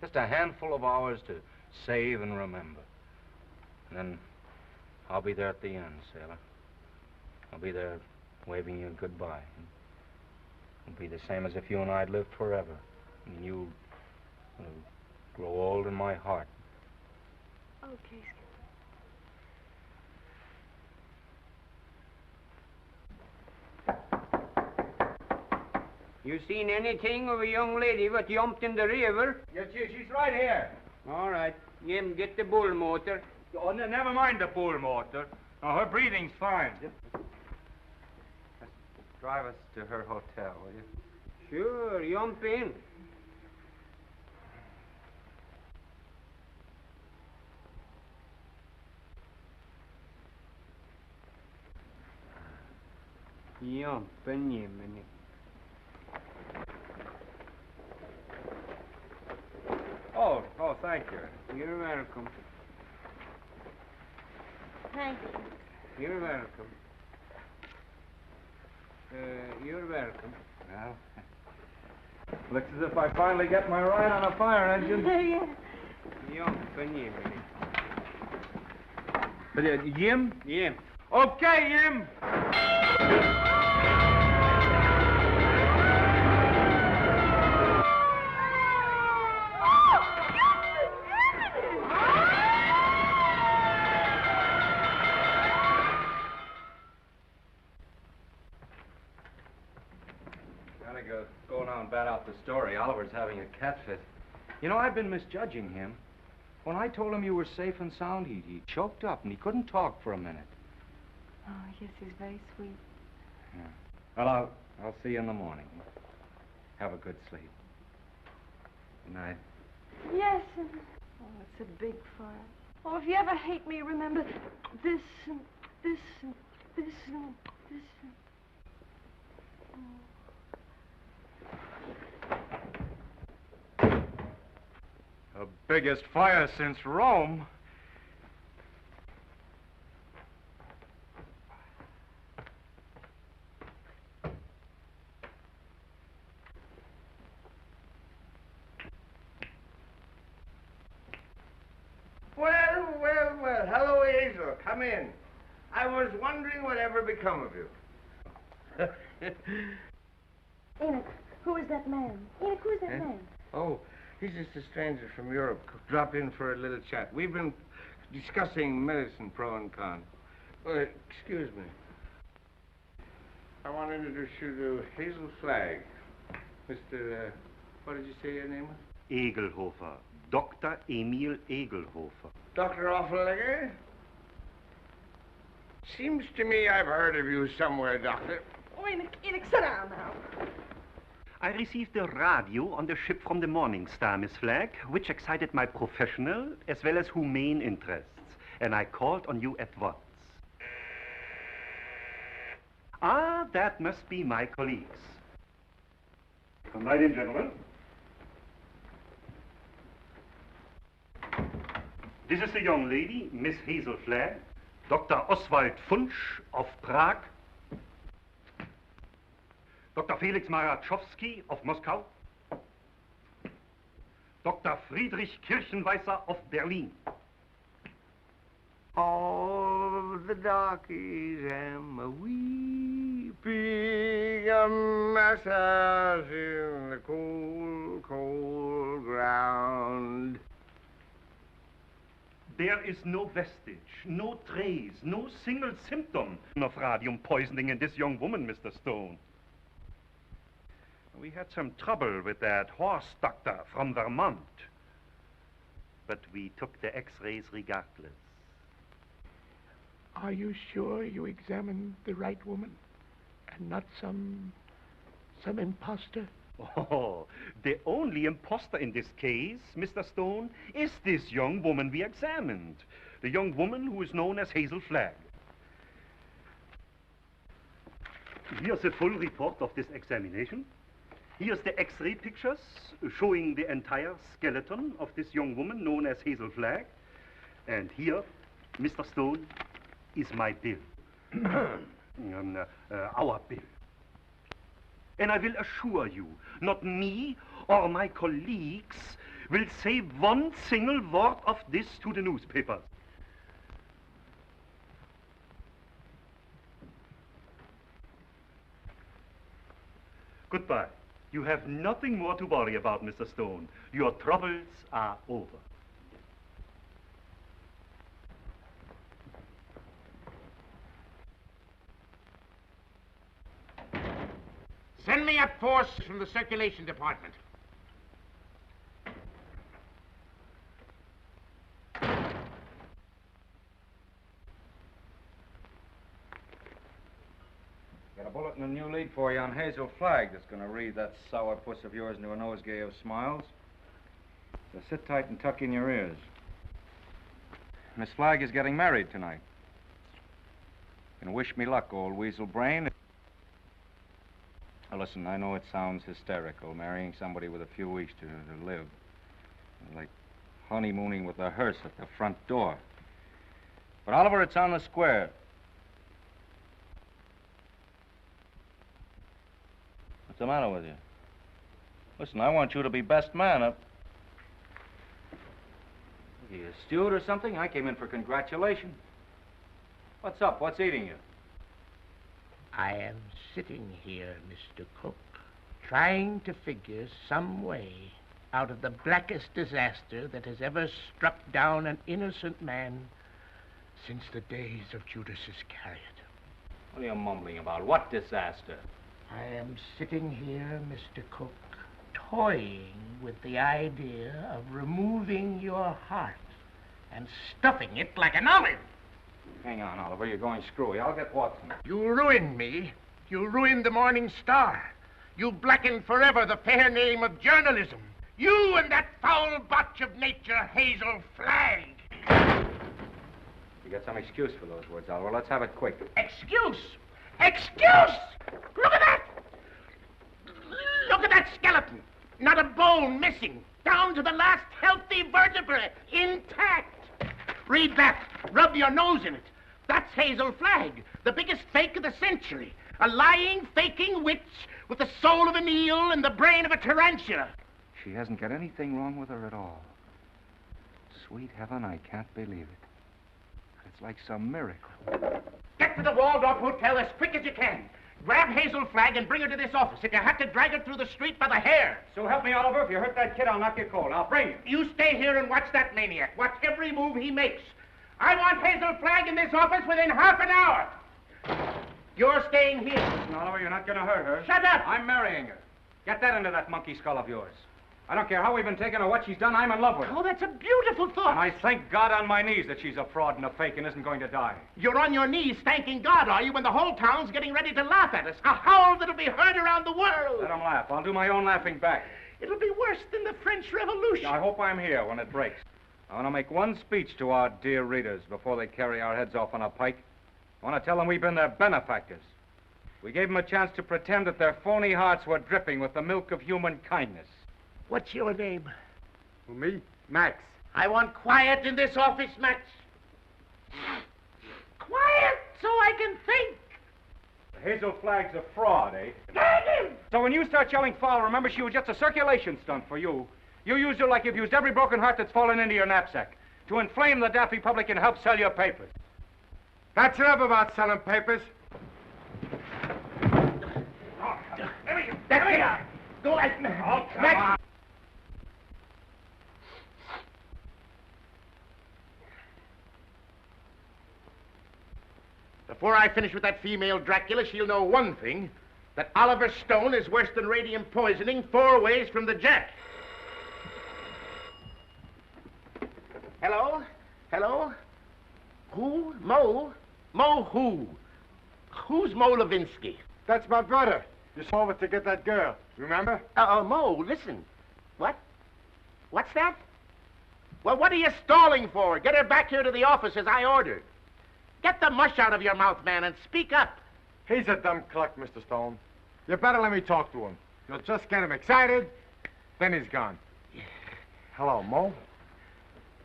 Just a handful of hours to save and remember. And then I'll be there at the end, sailor. I'll be there waving you goodbye. It'll be the same as if you and I'd lived forever. And you'll grow old in my heart. Okay, You seen anything of a young lady what jumped in the river? Yes, she's right here. All right. Jim, get the bull motor. Oh, never mind the bull motor. No, her breathing's fine. Just drive us to her hotel, will you? Sure, jump in. Jump in, Jiminy. Oh, thank you. You're welcome. Thank you. You're welcome. You're welcome. Well, looks as if I finally get my ride on a fire engine. Yeah. Jump in, Jiminy. Jim? Jim. Okay, Jim. Go now and bat out the story. Oliver's having a cat fit. You know, I've been misjudging him. When I told him you were safe and sound, he choked up and he couldn't talk for a minute. Oh, yes, he's very sweet. Yeah. Well, I'll see you in the morning. Have a good sleep. Good night. Yes. Oh, it's a big fire. Oh, if you ever hate me, remember this and this and this and this and... Oh. The biggest fire since Rome. Well. Hello, Hazel. Come in. I was wondering whatever become of you. Enoch, who is that man? Enoch, who is that man? Oh, he's just a stranger from Europe. Dropped in for a little chat. We've been discussing medicine, pro and con. Excuse me. I want to introduce you to Hazel Flagg. Mr. What did you say your name was? Egelhofer. Dr. Emil Egelhofer. Dr. Offenlegger? Seems to me I've heard of you somewhere, Doctor. Oh, Enoch, sit down now. I received a radio on the ship from the Morning Star, Miss Flagg, which excited my professional as well as humane interests, and I called on you at once. Ah, that must be my colleagues. Come right in, gentlemen. This is the young lady, Miss Hazel Flagg, Dr. Oswald Funsch of Prague, Dr. Felix Marachowski of Moscow, Dr. Friedrich Kirchenweißer of Berlin. All the darkies am a-weeping, a massage in the cold, cold ground. There is no vestige, no trace, no single symptom of radium poisoning in this young woman, Mr. Stone. We had some trouble with that horse doctor from Vermont, but we took the x-rays regardless. Are you sure you examined the right woman and not some imposter? Oh, the only imposter in this case, Mr. Stone, is this young woman we examined. The young woman who is known as Hazel Flagg. Here's the full report of this examination. Here's the x-ray pictures showing the entire skeleton of this young woman known as Hazel Flagg. And here, Mr. Stone, is my bill. our bill. And I will assure you, not me or my colleagues will say one single word of this to the newspapers. Goodbye. You have nothing more to worry about, Mr. Stone. Your troubles are over. Send me a force from the circulation department. Got a bulletin and a new lead for you on Hazel Flagg that's going to read that sour puss of yours into a nosegay of smiles. So sit tight and tuck in your ears. Miss Flagg is getting married tonight. And wish me luck, old weasel brain. Now listen, I know it sounds hysterical, marrying somebody with a few weeks to live. Like honeymooning with a hearse at the front door. But Oliver, it's on the square. What's the matter with you? Listen, I want you to be best man up. Are you a steward or something? I came in for congratulations. What's up? What's eating you? I am sitting here, Mr. Cook, trying to figure some way out of the blackest disaster that has ever struck down an innocent man since the days of Judas Iscariot. What are you mumbling about? What disaster? I am sitting here, Mr. Cook, toying with the idea of removing your heart and stuffing it like an olive. Hang on, Oliver. You're going screwy. I'll get Watson. You ruined me. You ruined the Morning Star. You blackened forever the fair name of journalism. You and that foul botch of nature, Hazel Flagg. You got some excuse for those words, Oliver. Let's have it quick. Excuse? Excuse? Look at that! Look at that skeleton. Not a bone missing. Down to the last healthy vertebrae. Intact. Read that. Rub your nose in it. That's Hazel Flagg, the biggest fake of the century. A lying, faking witch with the soul of an eel and the brain of a tarantula. She hasn't got anything wrong with her at all. Sweet heaven, I can't believe it. It's like some miracle. Get to the Waldorf Hotel as quick as you can. Grab Hazel Flagg and bring her to this office. If you have to drag her through the street by the hair. So help me, Oliver. If you hurt that kid, I'll knock you cold. I'll bring you. You stay here and watch that maniac. Watch every move he makes. I want Hazel Flagg in this office within half an hour. You're staying here. Listen, Oliver, you're not going to hurt her. Shut up! I'm marrying her. Get that into that monkey skull of yours. I don't care how we've been taken or what she's done, I'm in love with her. Oh, that's a beautiful thought. And I thank God on my knees that she's a fraud and a fake and isn't going to die. You're on your knees thanking God, are you, when the whole town's getting ready to laugh at us? A howl that'll be heard around the world. Let them laugh. I'll do my own laughing back. It'll be worse than the French Revolution. I hope I'm here when it breaks. I want to make one speech to our dear readers before they carry our heads off on a pike. I want to tell them we've been their benefactors. We gave them a chance to pretend that their phony hearts were dripping with the milk of human kindness. What's your name? Who, me? Max. I want quiet in this office, Max. Quiet so I can think. Hazel Flagg's a fraud, eh? Dang him! So when you start yelling foul, remember she was just a circulation stunt for you. You used her like you've used every broken heart that's fallen into your knapsack to inflame the daffy public and help sell your papers. That's enough about selling papers. That's it. Go ahead. Oh, come on. Before I finish with that female Dracula, she'll know one thing, that Oliver Stone is worse than radium poisoning 4 ways from the Jack. Hello? Hello? Who? Mo? Mo who? Who's Mo Levinsky? That's my brother. Just over to get that girl. Remember? Mo, listen. What? What's that? Well, what are you stalling for? Get her back here to the office as I ordered. Get the mush out of your mouth, man, and speak up. He's a dumb cluck, Mr. Stone. You better let me talk to him. You'll just get him excited, then he's gone. Hello, Mo.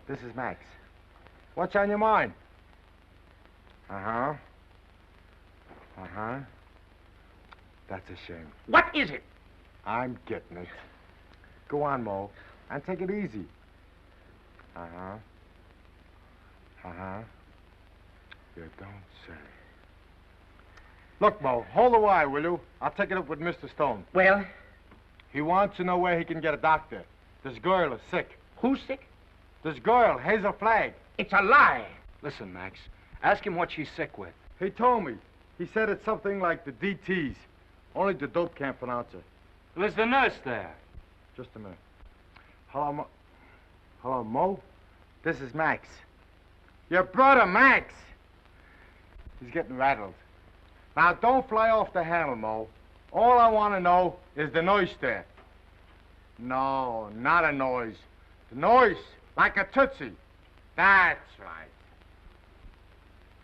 This is Max. What's on your mind? Uh-huh. Uh-huh. That's a shame. What is it? I'm getting it. Go on, Mo, and take it easy. Uh-huh. Uh-huh. You don't say. Look, Mo, hold the wire, will you? I'll take it up with Mr. Stone. Well? He wants to know where he can get a doctor. This girl is sick. Who's sick? This girl, Hazel Flagg. It's a lie. Listen, Max, ask him what she's sick with. He told me. He said it's something like the DTs. Only the dope can't pronounce it. There's the nurse there. Just a minute. Hello, Mo. Hello, Mo? This is Max. Your brother, Max. He's getting rattled. Now, don't fly off the handle, Mo. All I want to know is the noise there. No, not a noise. The noise, like a tootsie. That's right.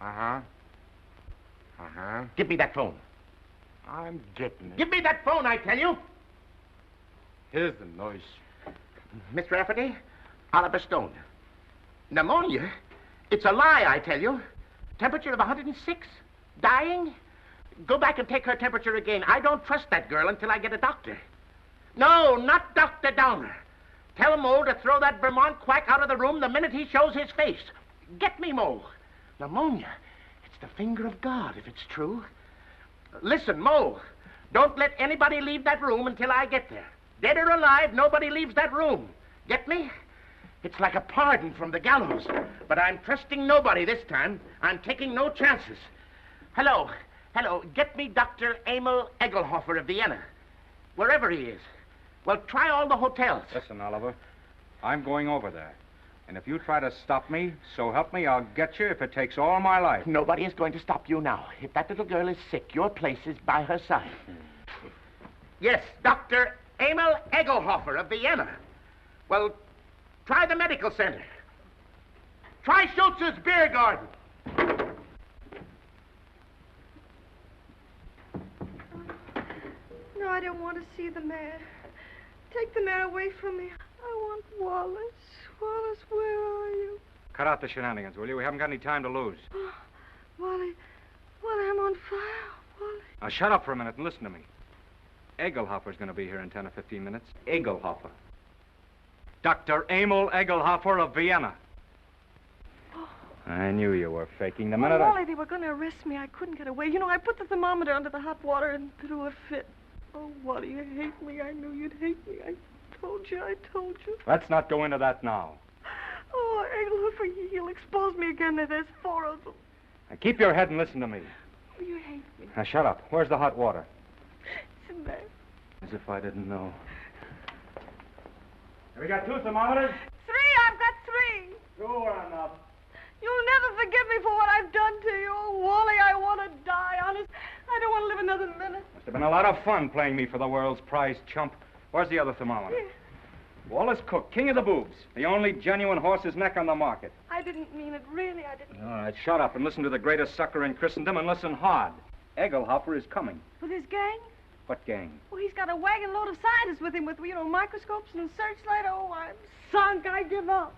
Uh-huh. Uh-huh. Give me that phone. I'm getting it. Give me that phone, I tell you. Here's the noise. Miss Rafferty, Oliver Stone. Pneumonia? It's a lie, I tell you. Temperature of 106? Dying? Go back and take her temperature again. I don't trust that girl until I get a doctor. No, not Dr. Downer. Tell Mo to throw that Vermont quack out of the room the minute he shows his face. Get me, Mo. Pneumonia. It's the finger of God, if it's true. Listen, Mo, don't let anybody leave that room until I get there. Dead or alive, nobody leaves that room. Get me? It's like a pardon from the gallows. But I'm trusting nobody this time. I'm taking no chances. Hello. Hello. Get me Dr. Emil Egelhofer of Vienna. Wherever he is. Well, try all the hotels. Listen, Oliver, I'm going over there. And if you try to stop me, so help me, I'll get you if it takes all my life. Nobody is going to stop you now. If that little girl is sick, your place is by her side. Yes, Dr. Emil Egelhofer of Vienna. Well, try the medical center. Try Schultz's beer garden. No, I don't want to see the mayor. Take the mayor away from me. I want Wallace. Wallace, where are you? Cut out the shenanigans, will you? We haven't got any time to lose. Oh, Wally, I'm on fire, Wally. Now, shut up for a minute and listen to me. Egelhofer's going to be here in 10 or 15 minutes. Egelhofer. Dr. Emil Egelhofer of Vienna. Oh. I knew you were faking the Well, minute Wally, they were going to arrest me. I couldn't get away. You know, I put the thermometer under the hot water and threw a fit. Oh, Wally, you hate me. I knew you'd hate me. I told you. Let's not go into that now. Oh, Egelhofer, he'll expose me again. There's 4 of them. Now, keep your head and listen to me. Oh, you hate me. Now, shut up. Where's the hot water? It's in there. As if I didn't know. Have we got 2 thermometers? 3, I've got 3. Two are enough. You'll never forgive me for what I've done to you. Oh, Wally, I want to die, honest. I don't want to live another minute. Must have been a lot of fun playing me for the world's prize chump. Where's the other thermometer? Here. Wallace Cook, king of the boobs. The only genuine horse's neck on the market. I didn't mean it, really, I didn't. All right, shut up and listen to the greatest sucker in Christendom and listen hard. Egelhofer is coming. With his gang? What gang? Well, he's got a wagon load of scientists with him with, microscopes and a searchlight. Oh, I'm sunk. I give up.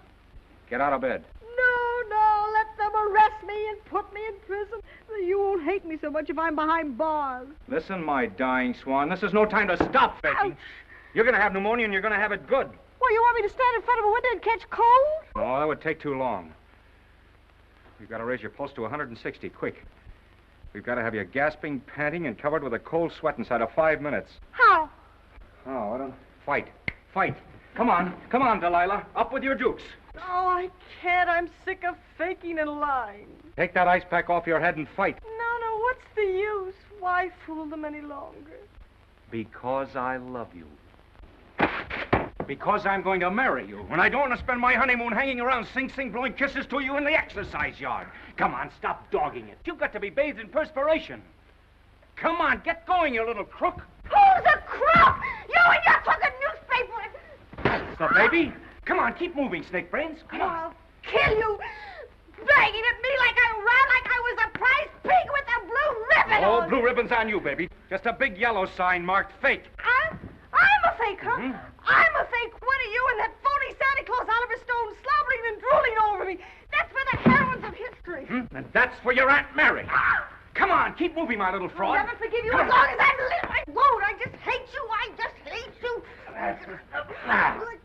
Get out of bed. No, let them arrest me and put me in prison. You won't hate me so much if I'm behind bars. Listen, my dying swan, this is no time to stop faking. Ouch. You're going to have pneumonia and you're going to have it good. Well, you want me to stand in front of a window and catch cold? No, that would take too long. We've got to raise your pulse to 160, quick. We've got to have you gasping, panting, and covered with a cold sweat inside of 5 minutes. How? Oh, I don't... Fight. Come on, Delilah. Up with your jukes. Oh, I can't. I'm sick of faking and lying. Take that ice pack off your head and fight. No, what's the use? Why fool them any longer? Because I love you. Because I'm going to marry you. And I don't want to spend my honeymoon hanging around Sing Sing blowing kisses to you in the exercise yard. Come on, stop dogging it. You've got to be bathed in perspiration. Come on, get going, you little crook. Who's a crook? You and your fucking newspaper. That's the baby. Come on, keep moving, Snake Brains. Come on. I'll kill you. Banging at me like I was a prize pig with a blue ribbon Oh, on. blue ribbon's on you, baby. Just a big yellow sign marked fake. I'm a fake, huh? Mm-hmm. I'm a fake. What are you and that phony Santa Claus Oliver Stone slobbering and drooling over me? That's for the heroines of history. And that's for your Aunt Mary. Come Come on, keep moving, my little fraud. I'll never forgive you as long as I live. I won't. I just hate you. I just hate you. Let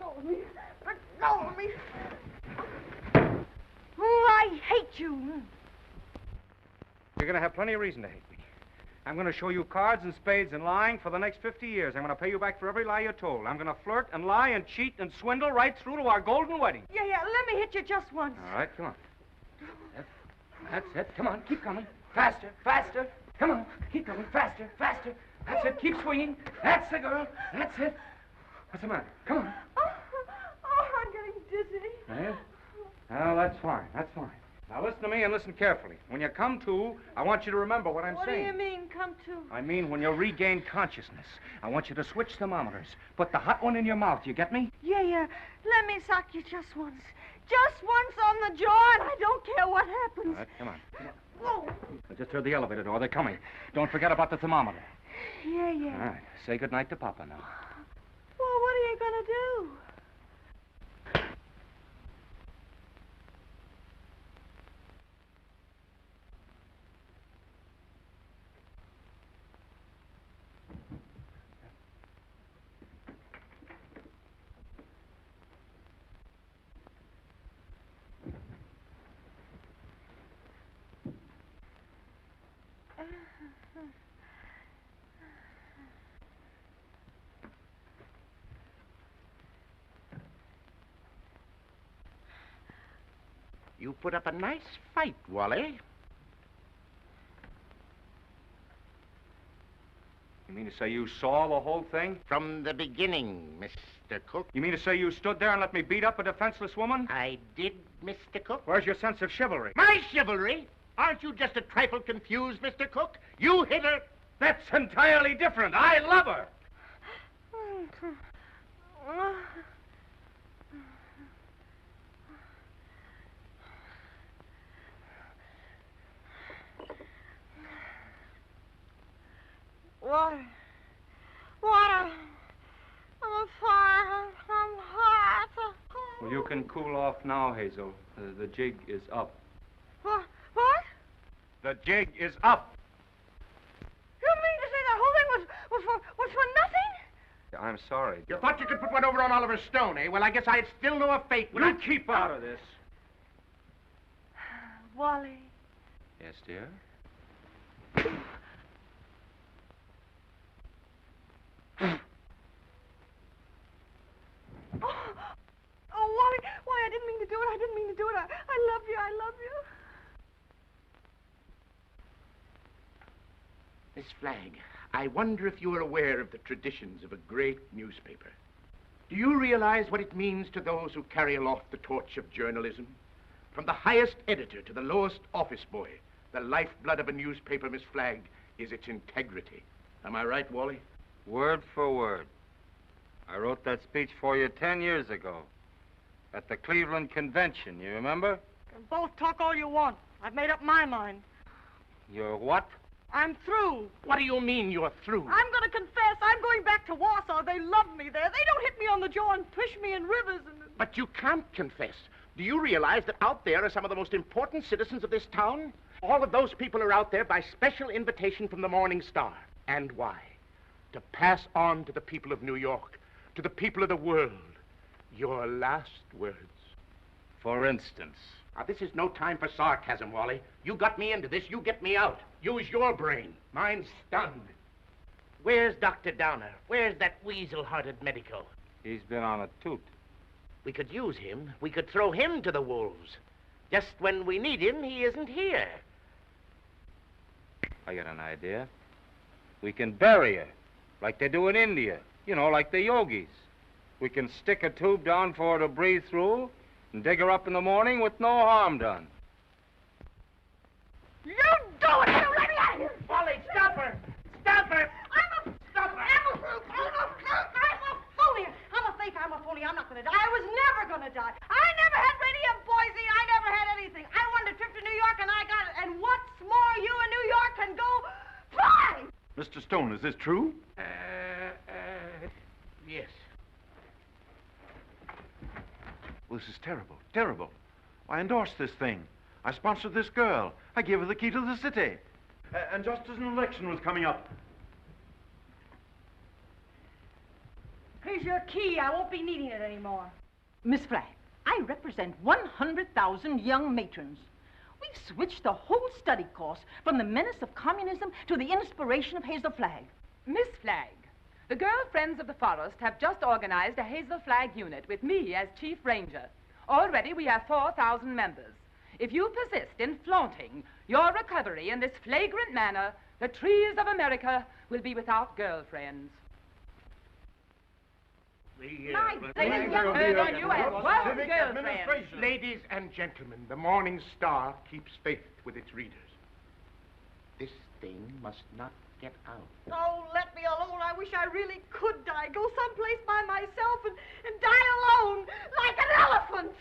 go of me. Let go of me. Oh, I hate you. You're going to have plenty of reason to hate me. I'm going to show you cards and spades and lying for the next 50 years. I'm going to pay you back for every lie you told. I'm going to flirt and lie and cheat and swindle right through to our golden wedding. Yeah, let me hit you just once. All right, come on. That's it. Come on, keep coming. Faster, faster. Come on, keep coming. Faster, faster. That's it. Keep swinging. That's the girl. That's it. What's the matter? Come on. Oh, I'm getting dizzy. Yeah? Well, that's fine. That's fine. Now listen to me and listen carefully. When you come to, I want you to remember what I'm saying. What do you mean, come to? I mean, when you regain consciousness, I want you to switch thermometers. Put the hot one in your mouth. You get me? Yeah. Let me sock you just once. Just once on the jaw, and I don't care what happens. All right, come on. Whoa. I just heard the elevator door. They're coming. Don't forget about the thermometer. Yeah. All right. Say goodnight to Papa now. Well, what are you going to do? You put up a nice fight, Wally. You mean to say you saw the whole thing? From the beginning, Mr. Cook. You mean to say you stood there and let me beat up a defenseless woman? I did, Mr. Cook. Where's your sense of chivalry? My chivalry? Aren't you just a trifle confused, Mr. Cook? You hit her. That's entirely different. I love her. Water. I'm on fire. I'm hot. Well, you can cool off now, Hazel. The jig is up. What? The jig is up. You mean to say that whole thing was for nothing? I'm sorry. You thought you could put one over on Oliver Stone, eh? Well, I guess I'd still know a fate. You keep out of this. Wally. Yes, dear? Oh, Wally, I didn't mean to do it. I love you. Miss Flagg, I wonder if you are aware of the traditions of a great newspaper. Do you realize what it means to those who carry aloft the torch of journalism? From the highest editor to the lowest office boy, the lifeblood of a newspaper, Miss Flagg, is its integrity. Am I right, Wally? Word for word. I wrote that speech for you 10 years ago at the Cleveland Convention, you remember? You can both talk all you want. I've made up my mind. You're what? I'm through. What do you mean you're through? I'm going to confess. I'm going back to Warsaw. They love me there. They don't hit me on the jaw and push me in rivers and... But you can't confess. Do you realize that out there are some of the most important citizens of this town? All of those people are out there by special invitation from the Morning Star. And why? To pass on to the people of New York, to the people of the world, your last words. For instance? Now, this is no time for sarcasm, Wally. You got me into this, you get me out. Use your brain. Mine's stunned. Where's Dr. Downer? Where's that weasel-hearted medico? He's been on a toot. We could use him. We could throw him to the wolves. Just when we need him, he isn't here. I got an idea. We can bury her, like they do in India. You know, like the yogis. We can stick a tube down for her to breathe through and dig her up in the morning with no harm done. You do it! You let me out of here! Wally, stop her! Stop her! I'm a fake. I'm a phony. I'm not going to die. I was never going to die. I never had radium poisoning. I never had anything. I wanted a trip to New York, and I got it. And what's more, you in New York can go fly! Mr. Stone, is this true? Yes. Well, this is terrible, terrible. I endorsed this thing. I sponsored this girl. I gave her the key to the city. And just as an election was coming up. Here's your key. I won't be needing it anymore. Miss Flagg, I represent 100,000 young matrons. We've switched the whole study course from the menace of communism to the inspiration of Hazel Flagg. Miss Flagg, the Girl Friends of the Forest have just organized a Hazel Flag unit with me as Chief Ranger. Already we have 4,000 members. If you persist in flaunting your recovery in this flagrant manner, the trees of America will be without girlfriends. Ladies and gentlemen, the Morning Star keeps faith with its readers. This thing must not get out. Oh, let me alone. I wish I really could die. Go someplace by myself and die alone, like an elephant.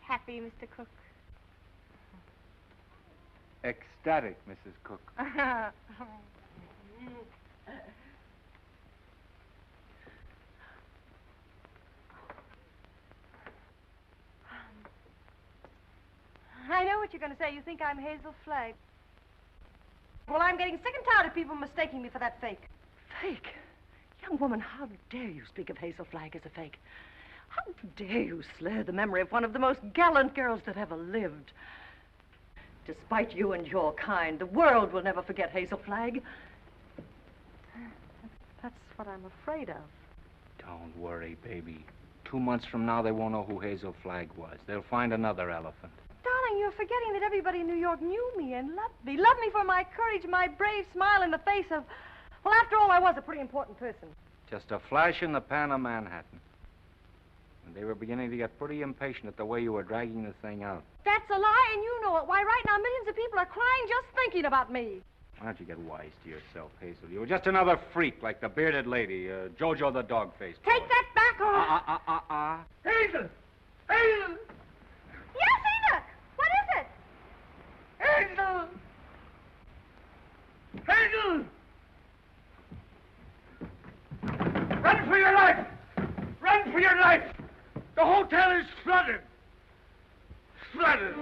Happy, Mr. Cook? Ecstatic, Mrs. Cook. I know what you're going to say. You think I'm Hazel Flagg. Well, I'm getting sick and tired of people mistaking me for that fake. Fake? Young woman, how dare you speak of Hazel Flagg as a fake? How dare you slur the memory of one of the most gallant girls that ever lived? Despite you and your kind, the world will never forget Hazel Flagg. That's what I'm afraid of. Don't worry, baby. 2 months from now, they won't know who Hazel Flagg was. They'll find another elephant. Darling, you're forgetting that everybody in New York knew me and loved me. Loved me for my courage, my brave smile in the face of... Well, after all, I was a pretty important person. Just a flash in the pan of Manhattan. And they were beginning to get pretty impatient at the way you were dragging the thing out. That's a lie, and you know it. Why, right now, millions of people are crying just thinking about me. Why don't you get wise to yourself, Hazel? You were just another freak like the bearded lady, Jojo the dog-faced boy. Take that back, or... Hazel! Hazel! Yes, Enoch! What is it? Hazel! Hazel! Run for your life! Run for your life! The hotel is flooded! Flooded!